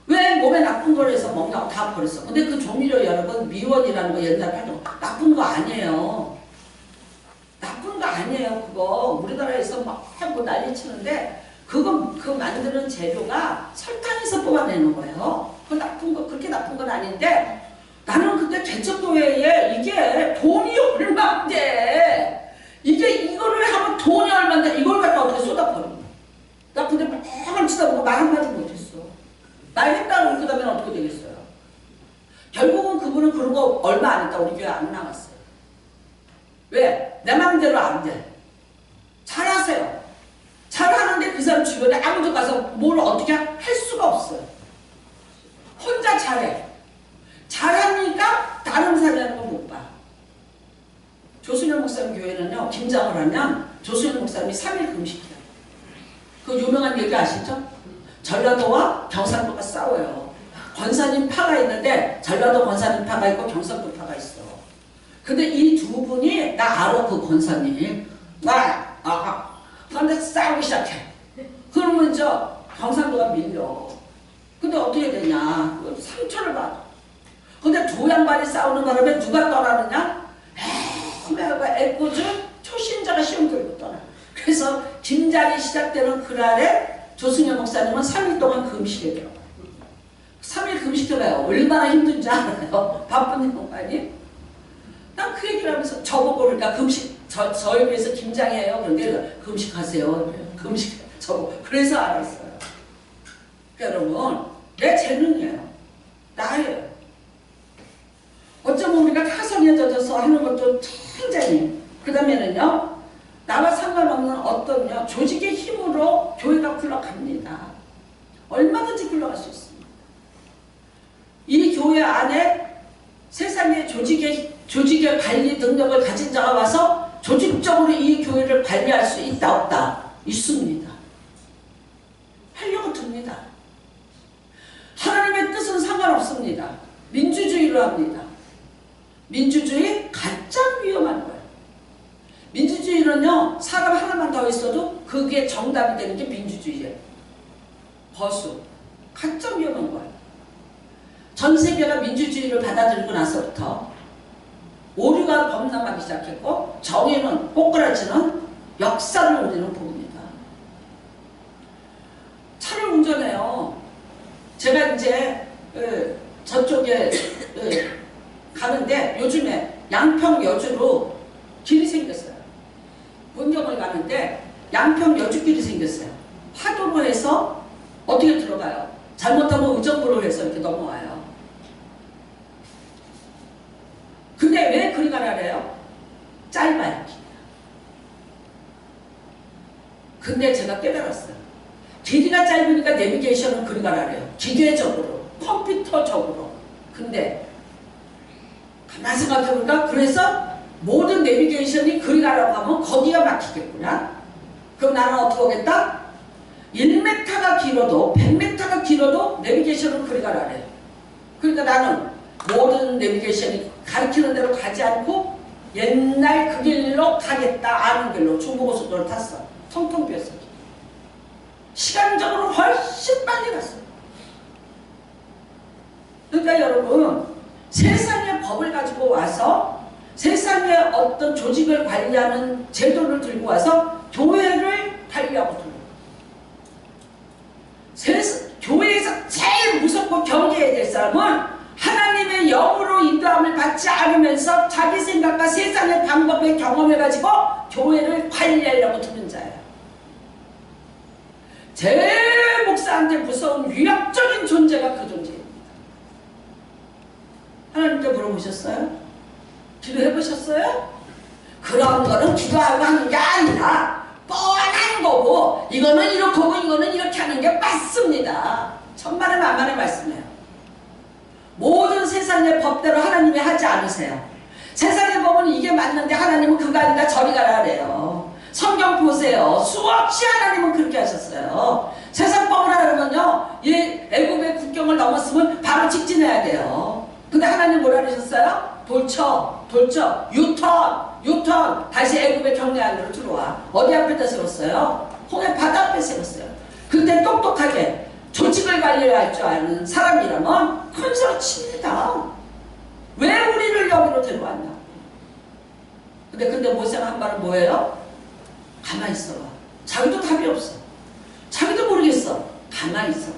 왜 몸에 나쁜 걸 해서 먹냐고 다 버렸어. 근데 그 조미료 여러분 미원이라는 거 옛날에 팔던 거 나쁜 거 아니에요. 나쁜 거 아니에요. 그거 우리나라에서 막 하고 난리 치는데 그거 그 만드는 재료가 설탕에서 뽑아내는 거예요. 그 나쁜 거 그렇게 나쁜 건 아닌데 나는 그때 대청교회에 이게 돈이 얼마인데 이게 이거를 하면 돈이 얼마인데 이걸 갖다 어떻게 쏟아버린 거야. 나 근데 막 치다 보고 말 한마디 못했어. 나 했다고 그러면 어떻게 되겠어요? 결국은 그분은 그런 거 얼마 안 했다 우리 교회 안 나갔어요. 왜? 내 마음대로 안 돼. 잘하세요. 잘하는데 그 사람 주변에 아무도 가서 뭘 어떻게 할 수가 없어요. 혼자 잘해. 잘하니까 다른 사람이 하는 거 못 봐. 조순현 목사님 교회는요. 김장을 하면 조순현 목사님이 3일 금식해요. 그 유명한 얘기 아시죠? 전라도와 경상도가 싸워요. 권사님 파가 있는데 전라도 권사님 파가 있고 경상도 파가 있어. 근데 이 두 분이 나 알아 그 권사님. 근데 싸우기 시작해. 그러면 경상도가 밀려. 근데 어떻게 되냐? 상처를 받아. 근데 두 양반이 싸우는 바람에 누가 떠나느냐? 내가 애꿎은 초신자가 시험 들고 떠나. 그래서 김장이 시작되는 그날에 조승현 목사님은 3일 동안 금식에 들어가요. 3일 금식해봐요. 얼마나 힘든지 알아요? 바쁜 양반이. 난 그 얘기를 하면서 저보고 그러니까 금식 저희 교회에서 김장이에요. 그런데 금식하세요. 금식 저보고 그래서 알았어요. 그러니까 여러분 내 재능이에요. 나예요. 어쩌면 우리가 타성에 젖어서 하는 것도 굉장히 그 다음에는요. 나와 상관없는 어떤 조직의 힘으로 교회가 굴러갑니다. 얼마든지 굴러갈 수 있습니다. 이 교회 안에 세상의 조직의 관리 능력을 가진 자가 와서 조직적으로 이 교회를 관리할 수 있다 없다? 있습니다. 하려고 듭니다. 하나님의 뜻은 상관없습니다. 민주주의로 합니다. 민주주의 가장 위험한 거예요. 민주주의는요, 사람 하나만 더 있어도 그게 정답이 되는 게 민주주의예요. 거수. 가장 위험한 거예요. 전 세계가 민주주의를 받아들이고 나서부터 오류가 범람하기 시작했고 정의는 꼬꾸라지는 역사를 우리는 봅니다. 차를 운전해요. 제가 이제 저쪽에 가는데 요즘에 양평 여주로 길이 생겼어요. 문경을 가는데 양평 여주길이 생겼어요. 하도로 해서 어떻게 들어가요? 잘못하면 의정부로 해서 이렇게 넘어와요. 근데 왜 그리 가라래요? 짧아요. 근데 제가 깨달았어요. 길이가 짧으니까 내비게이션은 그리 가라래요. 기계적으로, 컴퓨터적으로. 근데 가만히 생각해보니까 그래서 모든 내비게이션이 그리 가라고 하면 거기가 막히겠구나. 그럼 나는 어떻게 하겠다? 1m가 길어도 100m가 길어도 내비게이션은 그리 가라래요. 그러니까 나는 모든 내비게이션이 가리키는 대로 가지 않고 옛날 그 길로 가겠다. 아는 길로 중부고속도로를 탔어. 텅텅 비었어. 시간적으로 훨씬 빨리 갔어요. 그러니까 여러분, 세상의 법을 가지고 와서 세상의 어떤 조직을 관리하는 제도를 들고 와서 교회를 관리하고 들어요. 교회에서 제일 무섭고 경계해야 될 사람은 하나님의 영으로 인도함을 받지 않으면서 자기 생각과 세상의 방법에 경험해가지고 교회를 관리하려고 드는 자예요. 제일 목사한테 무서운 위협적인 존재가 그 존재입니다. 하나님께 물어보셨어요? 기도해보셨어요? 그런 거는 기도하고 하는 게 아니라 뻔한 거고 이거는 이렇게 하고 이거는 이렇게 하는 게 맞습니다. 천만의 만만의 말씀이에요. 모든 세상의 법대로 하나님이 하지 않으세요. 세상의 법은 이게 맞는데 하나님은 그거 아니라 저리 가라 그래요. 성경 보세요. 수없이 하나님은 그렇게 하셨어요. 세상 법을 하려면요, 애굽의 국경을 넘었으면 바로 직진해야 돼요. 근데 하나님 뭐라 그러셨어요? 돌쳐, 유턴, 다시 애굽의 경내 안으로 들어와. 어디 앞에다 세웠어요? 홍해 바다 앞에 세웠어요. 근데 똑똑하게 조직을 관리할 줄 아는 사람이라면 큰 소리 칩니다. 왜 우리를 여기로 데려왔나? 근데 모세가 한 말은 뭐예요? 가만히 있어봐. 자기도 답이 없어. 자기도 모르겠어. 가만히 있어봐.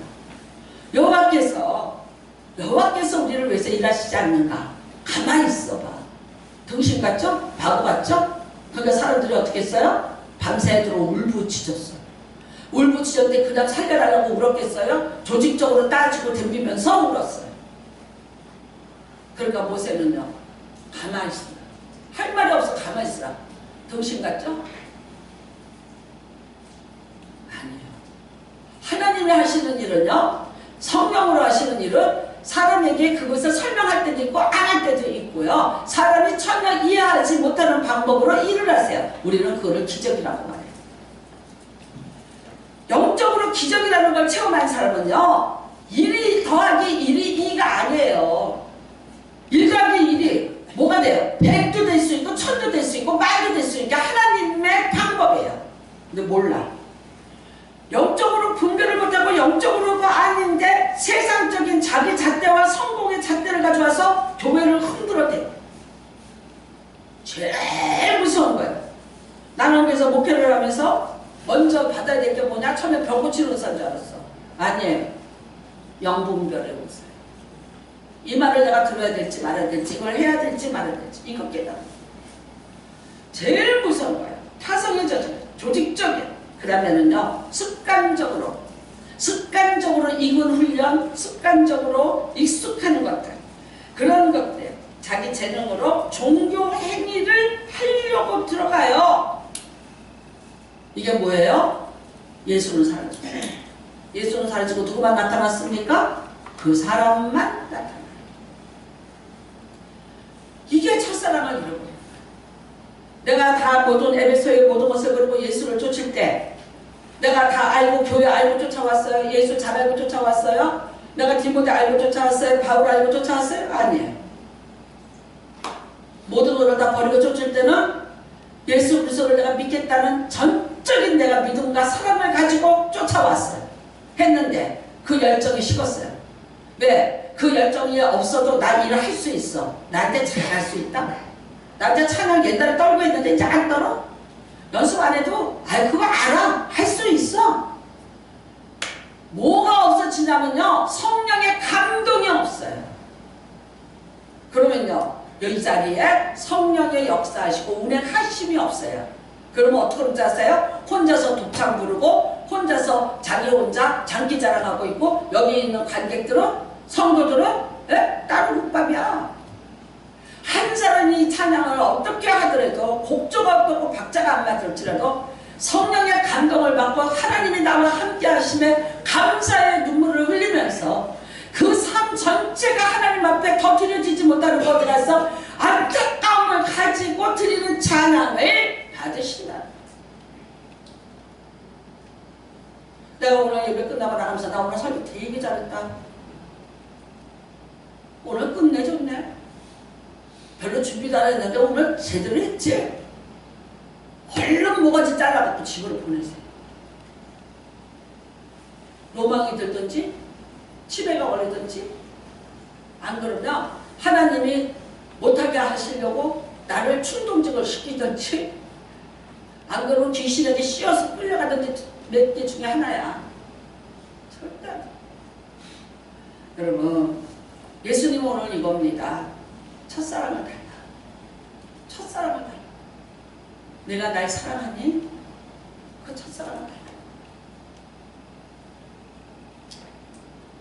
여호와께서 우리를 위해서 일하시지 않는가? 가만히 있어봐. 등신 같죠? 바보 같죠? 그러니까 사람들이 어떻게 했어요? 밤새도록 울부짖었어. 울부짖었는데 그냥 살려달라고 울었겠어요? 조직적으로 따지고 덤비면서 울었어요. 그러니까 모세는요, 가만히 있어라. 할 말이 없어. 가만히 있어라. 등신 같죠? 아니에요. 하나님이 하시는 일은요, 성령으로 하시는 일은 사람에게 그것을 설명할 때도 있고 안 할 때도 있고요. 사람이 전혀 이해하지 못하는 방법으로 일을 하세요. 우리는 그거를 기적이라고 말해요. 영적으로 기적이라는 걸 체험한 사람은요, 1이 더하기 1이 2가 아니에요. 1 더하기 1이 뭐가 돼요? 100도 될 수 있고 1000도 될 수 있고 만도 될 수 있고 하나님의 방법이에요. 근데 몰라. 영적으로 분별을 못하고 영적으로가 아닌데 세상적인 자기 잣대와 성공의 잣대를 가져와서 교회를 흔들어대요. 제일 무서운 거예요. 나는 그래서 목회를 하면서 먼저 받아야 될 게 뭐냐? 처음에 병 고치는 의사인 줄 알았어. 아니에요. 영분별의 의사예요. 이 말을 내가 들어야 될지 말아야 될지, 이걸 해야 될지 말아야 될지, 이거 깨달아. 제일 무서운 거예요. 타성의 저절, 조직적인. 그 다음에는요, 습관적으로 익은 훈련, 습관적으로 익숙한 것들, 그런 것들, 자기 재능으로 종교 행위를 하려고 들어가요. 이게 뭐예요? 예수는 사라지고. 예수는 사라지고 누구만 나타났습니까? 그 사람만 나타나요. 이게 첫사랑을 이루고, 내가 다 모든 에베소의 모든 것을 그리고 예수를 쫓을 때 내가 다 알고 교회 알고 쫓아왔어요? 예수 잘 알고 쫓아왔어요? 내가 디모데 알고 쫓아왔어요? 바울 알고 쫓아왔어요? 아니에요. 모든 것을 다 버리고 쫓을 때는 예수 그리스도를 내가 믿겠다는 전적인 내가 믿음과 사랑을 가지고 쫓아왔어요. 했는데 그 열정이 식었어요. 왜? 그 열정이 없어도 나 일을 할 수 있어. 나한테 잘할 수 있다. 나 이제 찬양 옛날에 떨고 있는데 이제 안 떨어? 연습 안 해도 그거 알아. 할 수 있어. 뭐가 없어지냐면요, 성령의 감동이 없어요. 그러면요, 이 자리에 성령의 역사하시고 운행하심이 없어요. 그러면 어떻게 혼자 하세요? 혼자서 독창 부르고 혼자서 자기 혼자 장기 자랑하고 있고, 여기 있는 관객들은, 성도들은 따로 국밥이야. 한 사람이 찬양을 어떻게 하더라도, 곡조가 어떻고 박자가 안 맞을지라도 성령의 감동을 받고 하나님이 나와 함께 하심에 감사의 눈물을 흘리면서 그 삶 전체가 하나님 앞에 더 드려지지 못하는 것들에서 안타까움을 가지고 드리는 찬양을 받으신다. 내가 오늘 예배 끝나고 나가면서 나 오늘 설교 되게 잘했다. 오늘 끝내줬네. 별로 준비도 안 했는데 오늘 제대로 했지? 얼른 모가지 잘라갖고 집으로 보내세요. 로망이 들든지 치매가 걸리든지, 안 그러면 하나님이 못하게 하시려고 나를 충동적으로 시키든지, 안 그러면 귀신에게 씌어서 끌려가든지 몇 개 중에 하나야. 절대 안 돼. 여러분, 예수님 오늘 이겁니다. 첫사랑을 달라. 첫사랑을 달라. 내가 날 사랑하니? 그 첫사랑을 달라.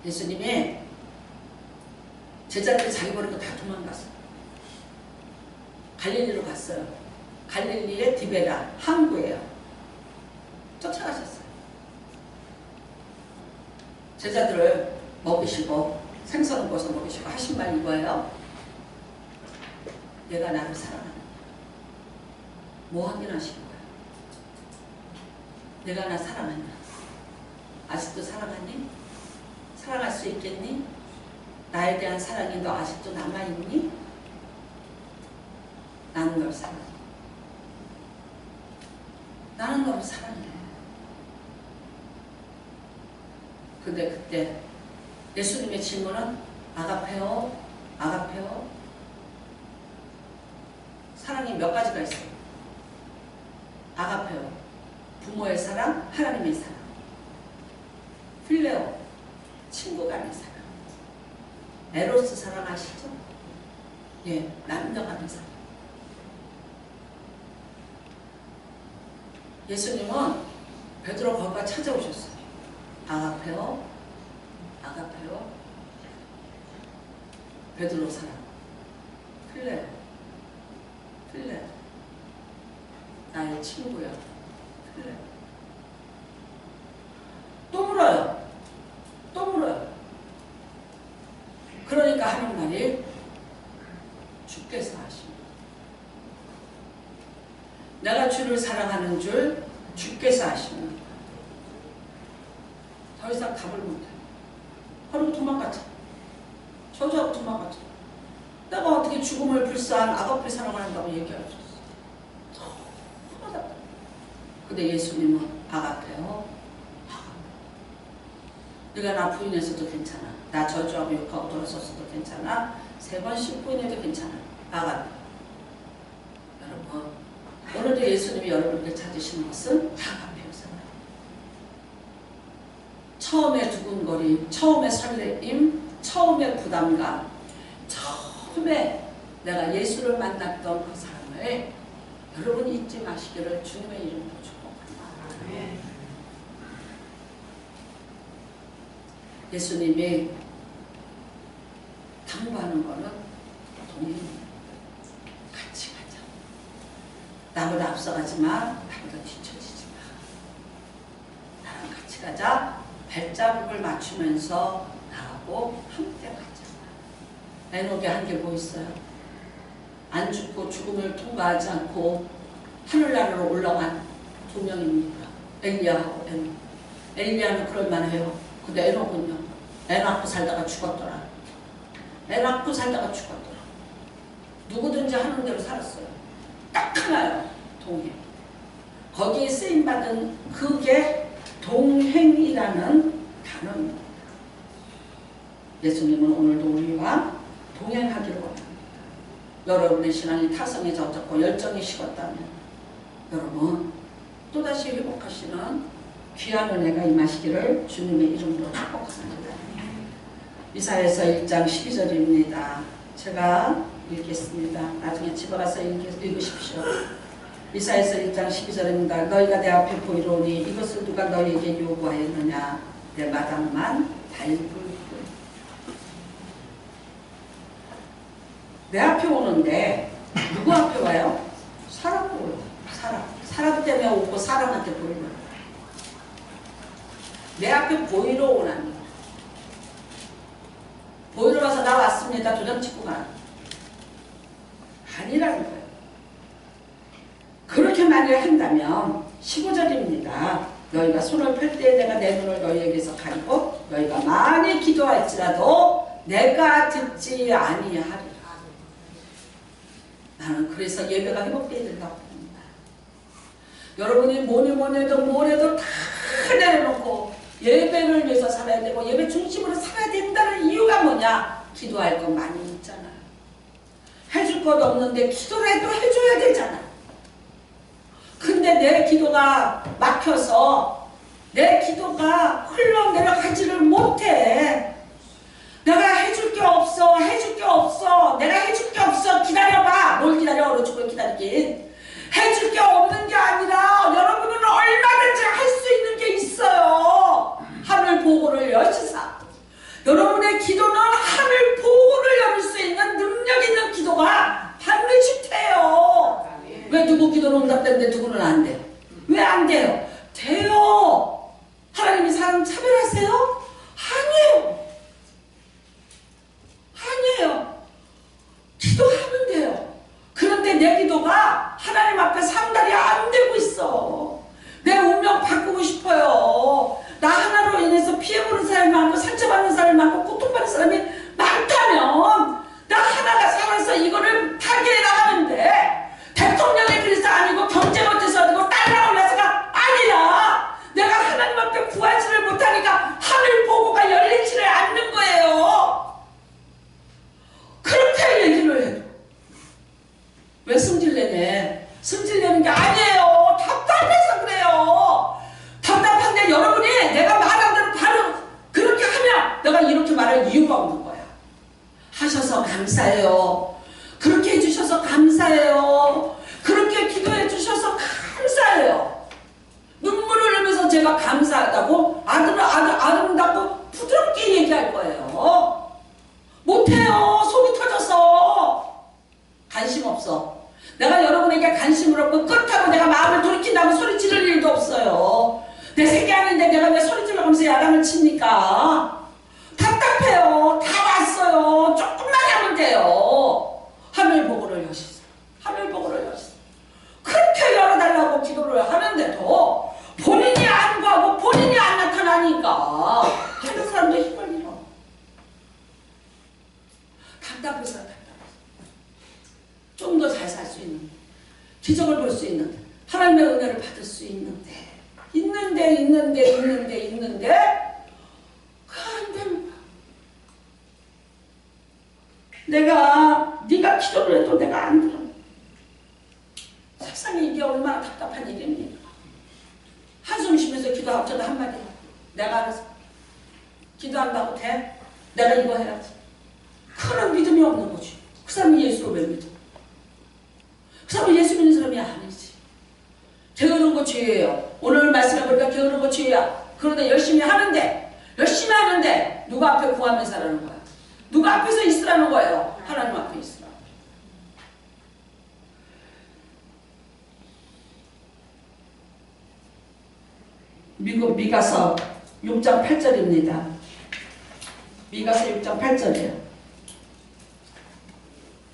예수님이 제자들이 자기 버리고 다 도망갔어요. 갈릴리로 갔어요. 갈릴리의 디베라, 항구예요. 쫓아가셨어요. 제자들을 먹이시고 생선을 구워서 먹이시고 하신 말 이거예요. 내가 나를 사랑하는, 뭐 확인하신 거야? 내가 나 사랑하냐? 아직도 사랑하니? 사랑할 수 있겠니? 나에 대한 사랑이 너 아직도 남아있니? 나는 널 사랑해. 나는 널 사랑해. 근데 그때 예수님의 질문은 아가페오, 아가페오. 사랑이 몇 가지가 있어요. 아가페오, 부모의 사랑, 하나님의 사랑. 필레오, 친구 간의 사랑. 에로스 사랑 아시죠? 예, 남녀 간의 사랑. 예수님은 베드로 거기가 찾아오셨어요. 아가페오, 아가페오, 베드로 사랑, 필레오, 필레오, 나의 친구야, 필레오. 또 물어요. 또 물어요. 그러니까 하는 말이 주께서 하십니다. 내가 주를 사랑하는 줄 주께서 아십니다. 더 이상 답을 못해요. 그리고 도망갔죠. 저주하고 도망갔죠. 내가 어떻게 죽음을 불사한 아가페 사랑을 한다고 얘기할 수 있어. 너무 답답해. 근데 예수님은 아가페요. 네가 나 부인해서도 괜찮아. 나 저주하고 욕하고 돌아섰어도 괜찮아. 3번씩 부인해도 괜찮아. 아가페. 여러분, 오늘도 예수님이 여러분께 찾으시는 것은 아가페였잖아요. 처음에 두근거림, 처음에 설레임, 처음에 부담감, 처음에 내가 예수를 만났던 그 사람을 여러분 잊지 마시기를 주님의 이름으로 축복합니다. 예수님이 당부하는 거는 동행입니다. 같이 가자. 나보다 앞서가지 마. 나보다 뒤처지지 마. 나랑 같이 가자. 발자국을 맞추면서 나하고 함께 가자. 에녹의 한계 뭐 있어요? 안 죽고 죽음을 통과하지 않고 하늘나라로 올라간 2명입니다. 엘리야하고 에녹. 엘리야는 그럴만해요. 근데 에녹은요, 애 낳고 살다가 죽었더라. 애 낳고 살다가 죽었더라. 누구든지 하는 대로 살았어요. 딱 하나요. 동행. 거기에 쓰임받은 그게 동행이라는 단어입니다. 예수님은 오늘도 우리와 동행하기를 원합니다. 여러분의 신앙이 타성에 젖었고 열정이 식었다면 여러분 또다시 회복하시는 귀한 은혜가 임하시기를 주님의 이름으로 축복합니다. 이사야서 1장 12절입니다. 제가 읽겠습니다. 나중에 집에 가서 읽으십시오. 이사야서 1장 12절입니다. 너희가 내 앞에 보이로니 이것을 누가 너희에게 요구하였느냐. 내 마당만 밟을 뿐. 내 앞에 오는데 누구 앞에 와요? 사람 보여. 사람 때문에 오고 사람한테 보이는 거예요. 내 앞에 보이러 오라는 거예요. 보이러 와서 나 왔습니다. 도장 찍고 가. 아니라는 거예요. 그렇게 만일 한다면 15절입니다. 너희가 손을 펼 때에 내가 내 눈을 너희에게서 가리고 너희가 많이 기도할지라도 내가 듣지 아니하리라. 나는 그래서 예배가 회복되어야 된다고 봅니다. 여러분이 뭐래도 다 내려놓고 예배를 위해서 살아야 되고 예배 중심으로 살아야 된다는 이유가 뭐냐? 기도할 것 많이 있잖아요. 해줄 것 없는데 기도라도 해줘야 되잖아. 근데 내 기도가 막혀서 내 기도가 흘러내려가지를 못해. 내가 해줄 게 없어. 내가 해줄 게 없어. 기다려봐. 뭘 기다려? 얼어 죽을 기다리긴. 해줄 게 없는 게 아니라 여러분은 얼마든지 할 수 있는 게 있어요. 하늘 보고를 여시사. 여러분의 기도는 하늘 보고를 열 수 있는 능력 있는 기도가 반드시 돼요. 왜 누구 기도는 응답되는데 누구는 안 돼? 왜 안 돼요? 돼요. 하나님이 사람 차별하세요? 아니에요. 기도하면 돼요. 그런데 내 기도가 하나님 앞에 상달이 안 되고 있어. 내 운명 바꾸고 싶어요. 나 하나로 인해서 피해보는 사람이 많고 상처받는 사람이 많고 고통받는 사람이 많다면 나 하나가 살아서 이거를 타개해 나가는데 대통령의 그래서 아니고 경제가 어때서 아니고 딸이랑 올라서가 아니라 내가 하나님 앞에 구하지를 못하니까 하늘 보고가 열리지를 않는 거예요. 그렇게 얘기를 해도 왜 승질내네? 승질내는 게 아니에요. 답답해서 그래요. 답답한데 여러분이 내가 말한 대로 바로 그렇게 하면 내가 이렇게 말할 이유가 없는 거야. 하셔서 감사해요. 그렇게 해주셔서 감사해요. 그렇게 기도해 주셔서 감사해요. 눈물을 흘리면서 제가 감사하다고 아름답고 부드럽게 얘기할 거예요. 못해요. 속이 터져서. 관심 없어. 내가 여러분에게 관심을 없고 그렇다고 내가 마음을 돌이킨다고 소리 지를 일도 없어요. 내 새끼 아닌데 내가 왜 소리 지르면서 야단을 칩니까? 답답해요. 다 왔어요. 조금만 하면 돼요. 하늘 보고를 여시소. 그렇게 열어달라고 기도를 하는데도 본인이 안 구하고 본인이 안 나타나니까 하는 사람도 힘을 잃어. 답답해서 좀 더 잘 살 수 있는, 기적을 볼 수 있는, 하나님의 은혜를 받을 수 있는데 안 됩니다. 네가 기도를 해도 내가 안 들어. 세상에 이게 얼마나 답답한 일입니까? 한숨 쉬면서 기도하고도 한마디 내가 알아서 기도한다고 돼? 내가 이거 해야지. 그런 믿음이 없는 거지. 그 사람이 예수를 왜 믿어? 그 사람은 예수 믿는 사람이 아니지. 게으른 거 죄예요. 오늘 말씀해 보니까 게으른 거 죄야. 그런데 열심히 하는데 누가 앞에 구하면서 하라는 거야? 누가 앞에서 있으라는 거예요? 하나님 앞에 있으라. 미가서 6장 8절입니다. 미가서 6장 8절이에요.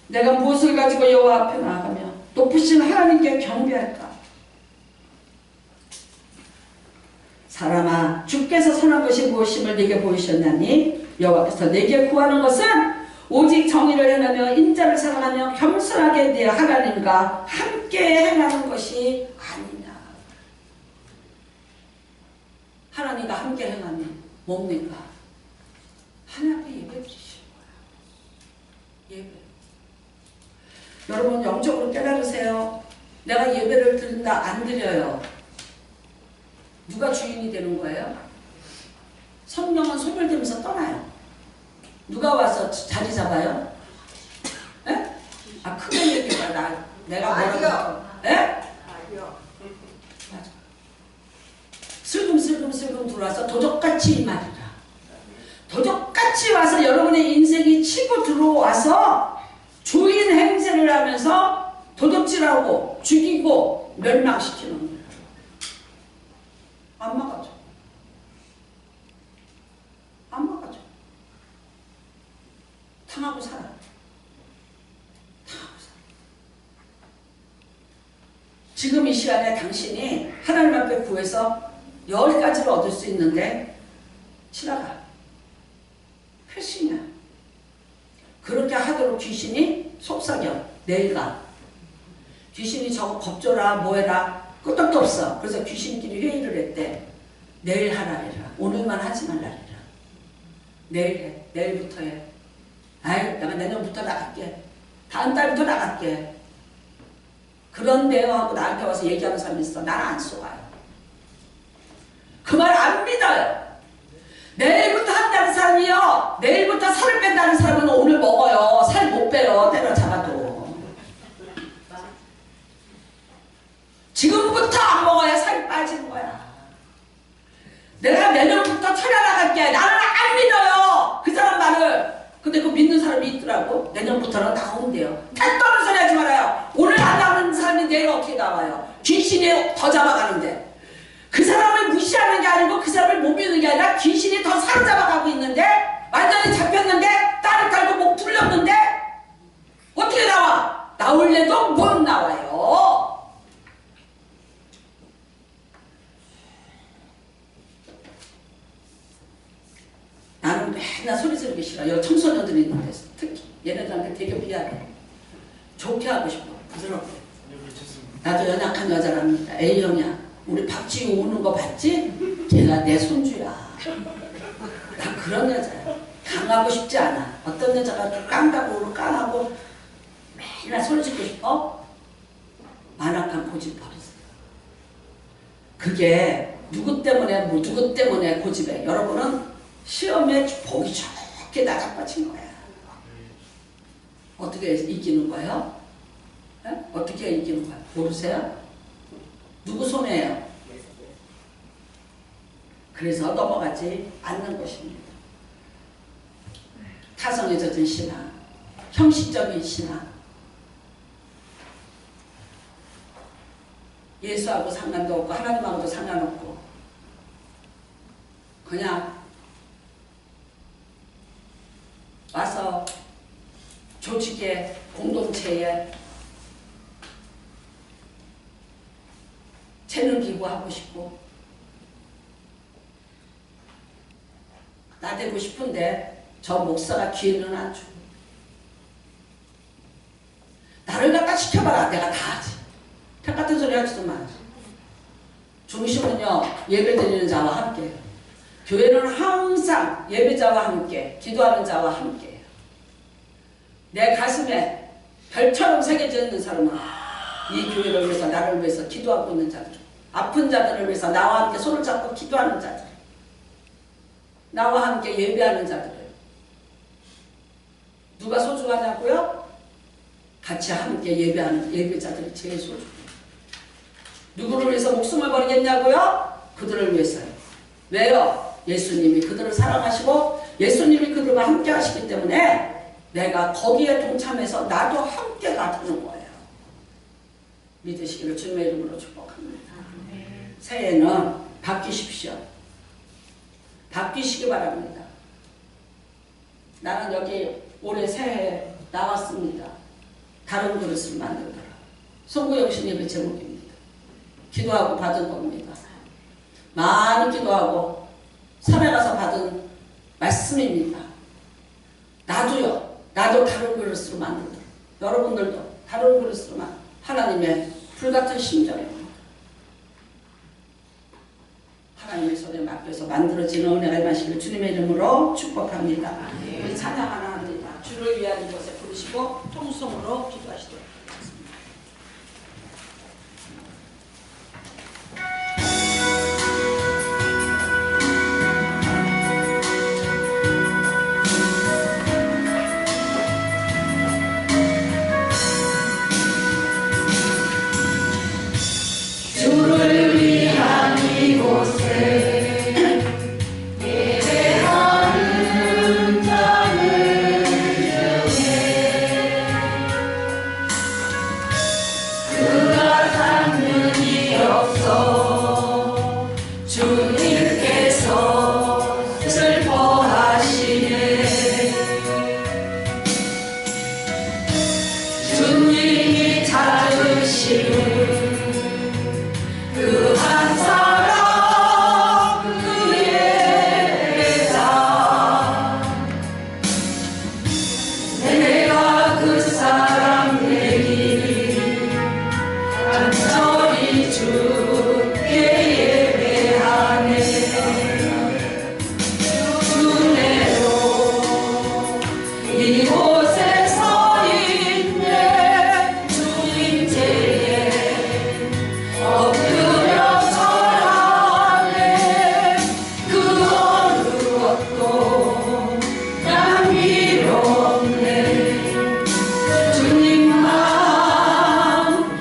내가 무엇을 가지고 여호와 앞에 나아가며 높으신 하나님께 경배할까? 사람아, 주께서 선한 것이 무엇임을 네게 보이셨나니 여호와께서 네게 구하는 것은 오직 정의를 행하며 인자를 사랑하며 겸손하게 네 하나님과 함께 행하는 것이 아니냐. 하나님과 함께 행하면 뭡니까? 하나님 앞에 예배 드리시는 거야. 예배. 여러분 영적으로 깨달으세요. 내가 예배를 드린다 안 드려요. 누가 주인이 되는 거예요? 성령은 소멸되면서 떠나요. 누가 와서 자리 잡아요? 에? 아 크게 얘기해봐. 내가 뭐라고? 에? 맞아. 슬금슬금 들어와서 도적같이 임하리라. 도적같이 와서 여러분의 인생이 치고 들어와서 주인 행세를 하면서 도둑질하고 죽이고 멸망시키는 거예요. 안 막아줘. 안 막아줘. 당하고 살아. 당하고 살아. 지금 이 시간에 당신이 하나님 앞에 구해서 10가지를 얻을 수 있는데 지나가. 패싱이야. 그렇게 하도록 귀신이 속삭여. 내일 가. 귀신이 저거 겁줘라 뭐해라 끄떡도 없어. 그래서 귀신끼리 회의를 했대. 내일 하라리라. 오늘만 하지 말라리라. 내일 해. 내일부터 해. 아이 내가 내년부터 나갈게. 다음 달부터 나갈게. 그런데요 하고 나한테 와서 얘기하는 사람이 있어. 나는 안 속아요. 그 말 안 믿어요. 내일부터 한다는 사람이요. 내일부터 살을 뺀다는 사람은 오늘 먹어요. 살 못 빼요. 때려잡아도. 지금부터 안 먹어야 살이 빠지는 거야. 내가 내년부터 차려나갈게. 나는 안 믿어요. 그 사람 말을. 근데 그 믿는 사람이 있더라고. 내년부터는 나온대요. 택도는 소리 하지 말아요. 오늘 안 나오는 사람이 내일 어떻게 나와요. 귀신이 더 잡아가는데. 그 사람을 무시하는 게 아니고 그 사람을 못 믿는 게 아니라 귀신이 더 사로잡아가고 있는데 완전히 잡혔는데 딸을 달고 목 풀렸는데 어떻게 나와? 나올래도 못 나와요. 나는 맨날 소리 지르기 싫어. 청소년들이 있는데 특히 얘네들한테 되게 미안해. 좋게 하고 싶어. 부드럽게. 나도 연약한 여자랍니다. A형이야. 우리 박지우 우는 거 봤지? 걔가 내 손주야. 나 그런 여자야. 강하고 싶지 않아. 어떤 여자가 깡다고 깡하고 맨날 소리 짓고 싶어? 만악한 고집 버리세요. 그게 누구 때문에 고집해. 여러분은 시험에 보기 좋게 나자빠친 거야. 어떻게 이기는 거예요? 에? 어떻게 이기는 거야? 모르세요? 누구 손해예요? 그래서 넘어가지 않는 것입니다. 타성에 젖은 신앙, 형식적인 신앙, 예수하고 상관도 없고 하나님하고도 상관없고 그냥 와서 조직에 공동체에 재능 기부하고 싶고 나 되고 싶은데 저 목사가 기회는 안 주고 나를 갖다 시켜봐라. 내가 다 하지. 택 같은 소리 하지도 마. 중심은요 예배 드리는 자와 함께. 교회는 항상 예배자와 함께 기도하는 자와 함께. 내 가슴에 별처럼 새겨져 있는 사람은 이 교회를 위해서 나를 위해서 기도하고 있는 자들, 아픈 자들을 위해서 나와 함께 손을 잡고 기도하는 자들, 나와 함께 예배하는 자들을. 누가 소중하냐고요? 같이 함께 예배하는 예배자들이 제일 소중해요. 누구를 위해서 목숨을 버리겠냐고요? 그들을 위해서요. 왜요? 예수님이 그들을 사랑하시고 예수님이 그들과 함께 하시기 때문에 내가 거기에 동참해서 나도 함께 가는 거예요. 믿으시기를 주님의 이름으로 축복합니다. 새해는 바뀌십시오. 바뀌시기 바랍니다. 나는 여기 올해 새해에 나왔습니다. 다른 그릇을 만들더라. 송구영신 예배 제목입니다. 기도하고 받은 겁니다. 많이 기도하고 산에 가서 받은 말씀입니다. 나도요. 나도 다른 그릇으로 만들더라. 여러분들도 다른 그릇으로 하나님의 불같은 심정입니다. 하나님의 손에 맡겨서 만들어지는 은혜가 임하시기를 주님의 이름으로 축복합니다. 우리 찬양 하나 합니다. 주를 위한 것에 부르시고 통성으로 기도하시도록. 주께 예배하네. 은혜로 이곳에 서 있네. 주님 제에 엎드려 절하네. 그 어느 것도 난 필요 없네. 주님만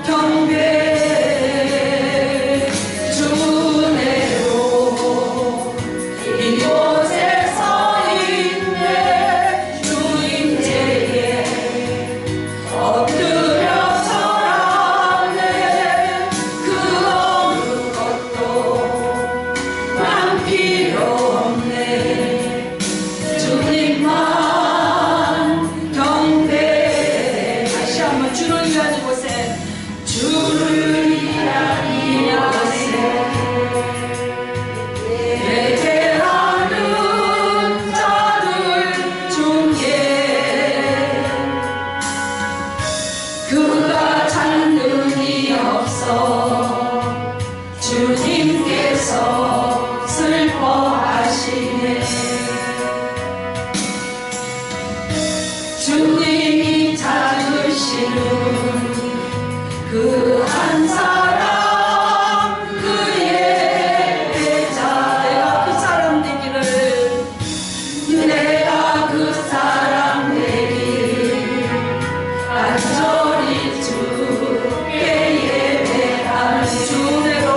경배해. 주 은혜로 이곳에 서 있네. 주님 제에 엎드려 절하네. 그 어느 것도 난 필요 없네. 주님만 경배해. 다시 한번 주를 위한 이곳에, 주를 위한 이곳에 예배하는 자들 중에 그가 찾는이 없어. 주님께서 슬퍼하시네. 주님이 찾으시는 그 한 사람, 그 예배자. 내가 그 사람 되기를, 내가 그 사람 되기를 간절히 주께 예배하는. 주 은혜로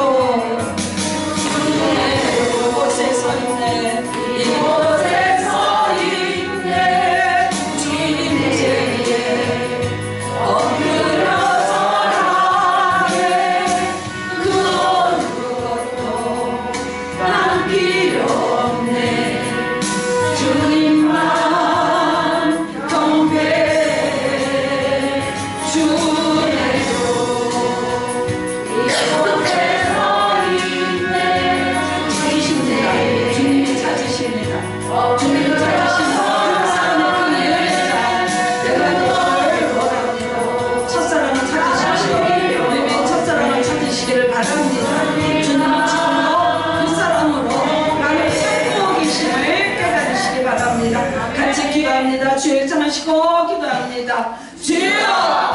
이곳에 서 있네. 이곳에 서 있네. 주님 제에 엎드려 절하네. 그 어느 것도 난 필요 없네. 주님만 경배해. 주 은혜로 이곳에 서 있네. 찾으십니다. 주님이 찾으십니다. 주님이 찾으십니다. 그 사람의 그 예배자, 내가 너를 원합니다. 첫사랑을 찾으십시오. 우리 첫사랑을 찾으시기를 바랍니다. 주님이 지금도 그 사랑으로 나를 찾고 계심을 깨달으시기 바랍니다. 같이 기도합니다. 주의 찬하시고 기도합니다. 주여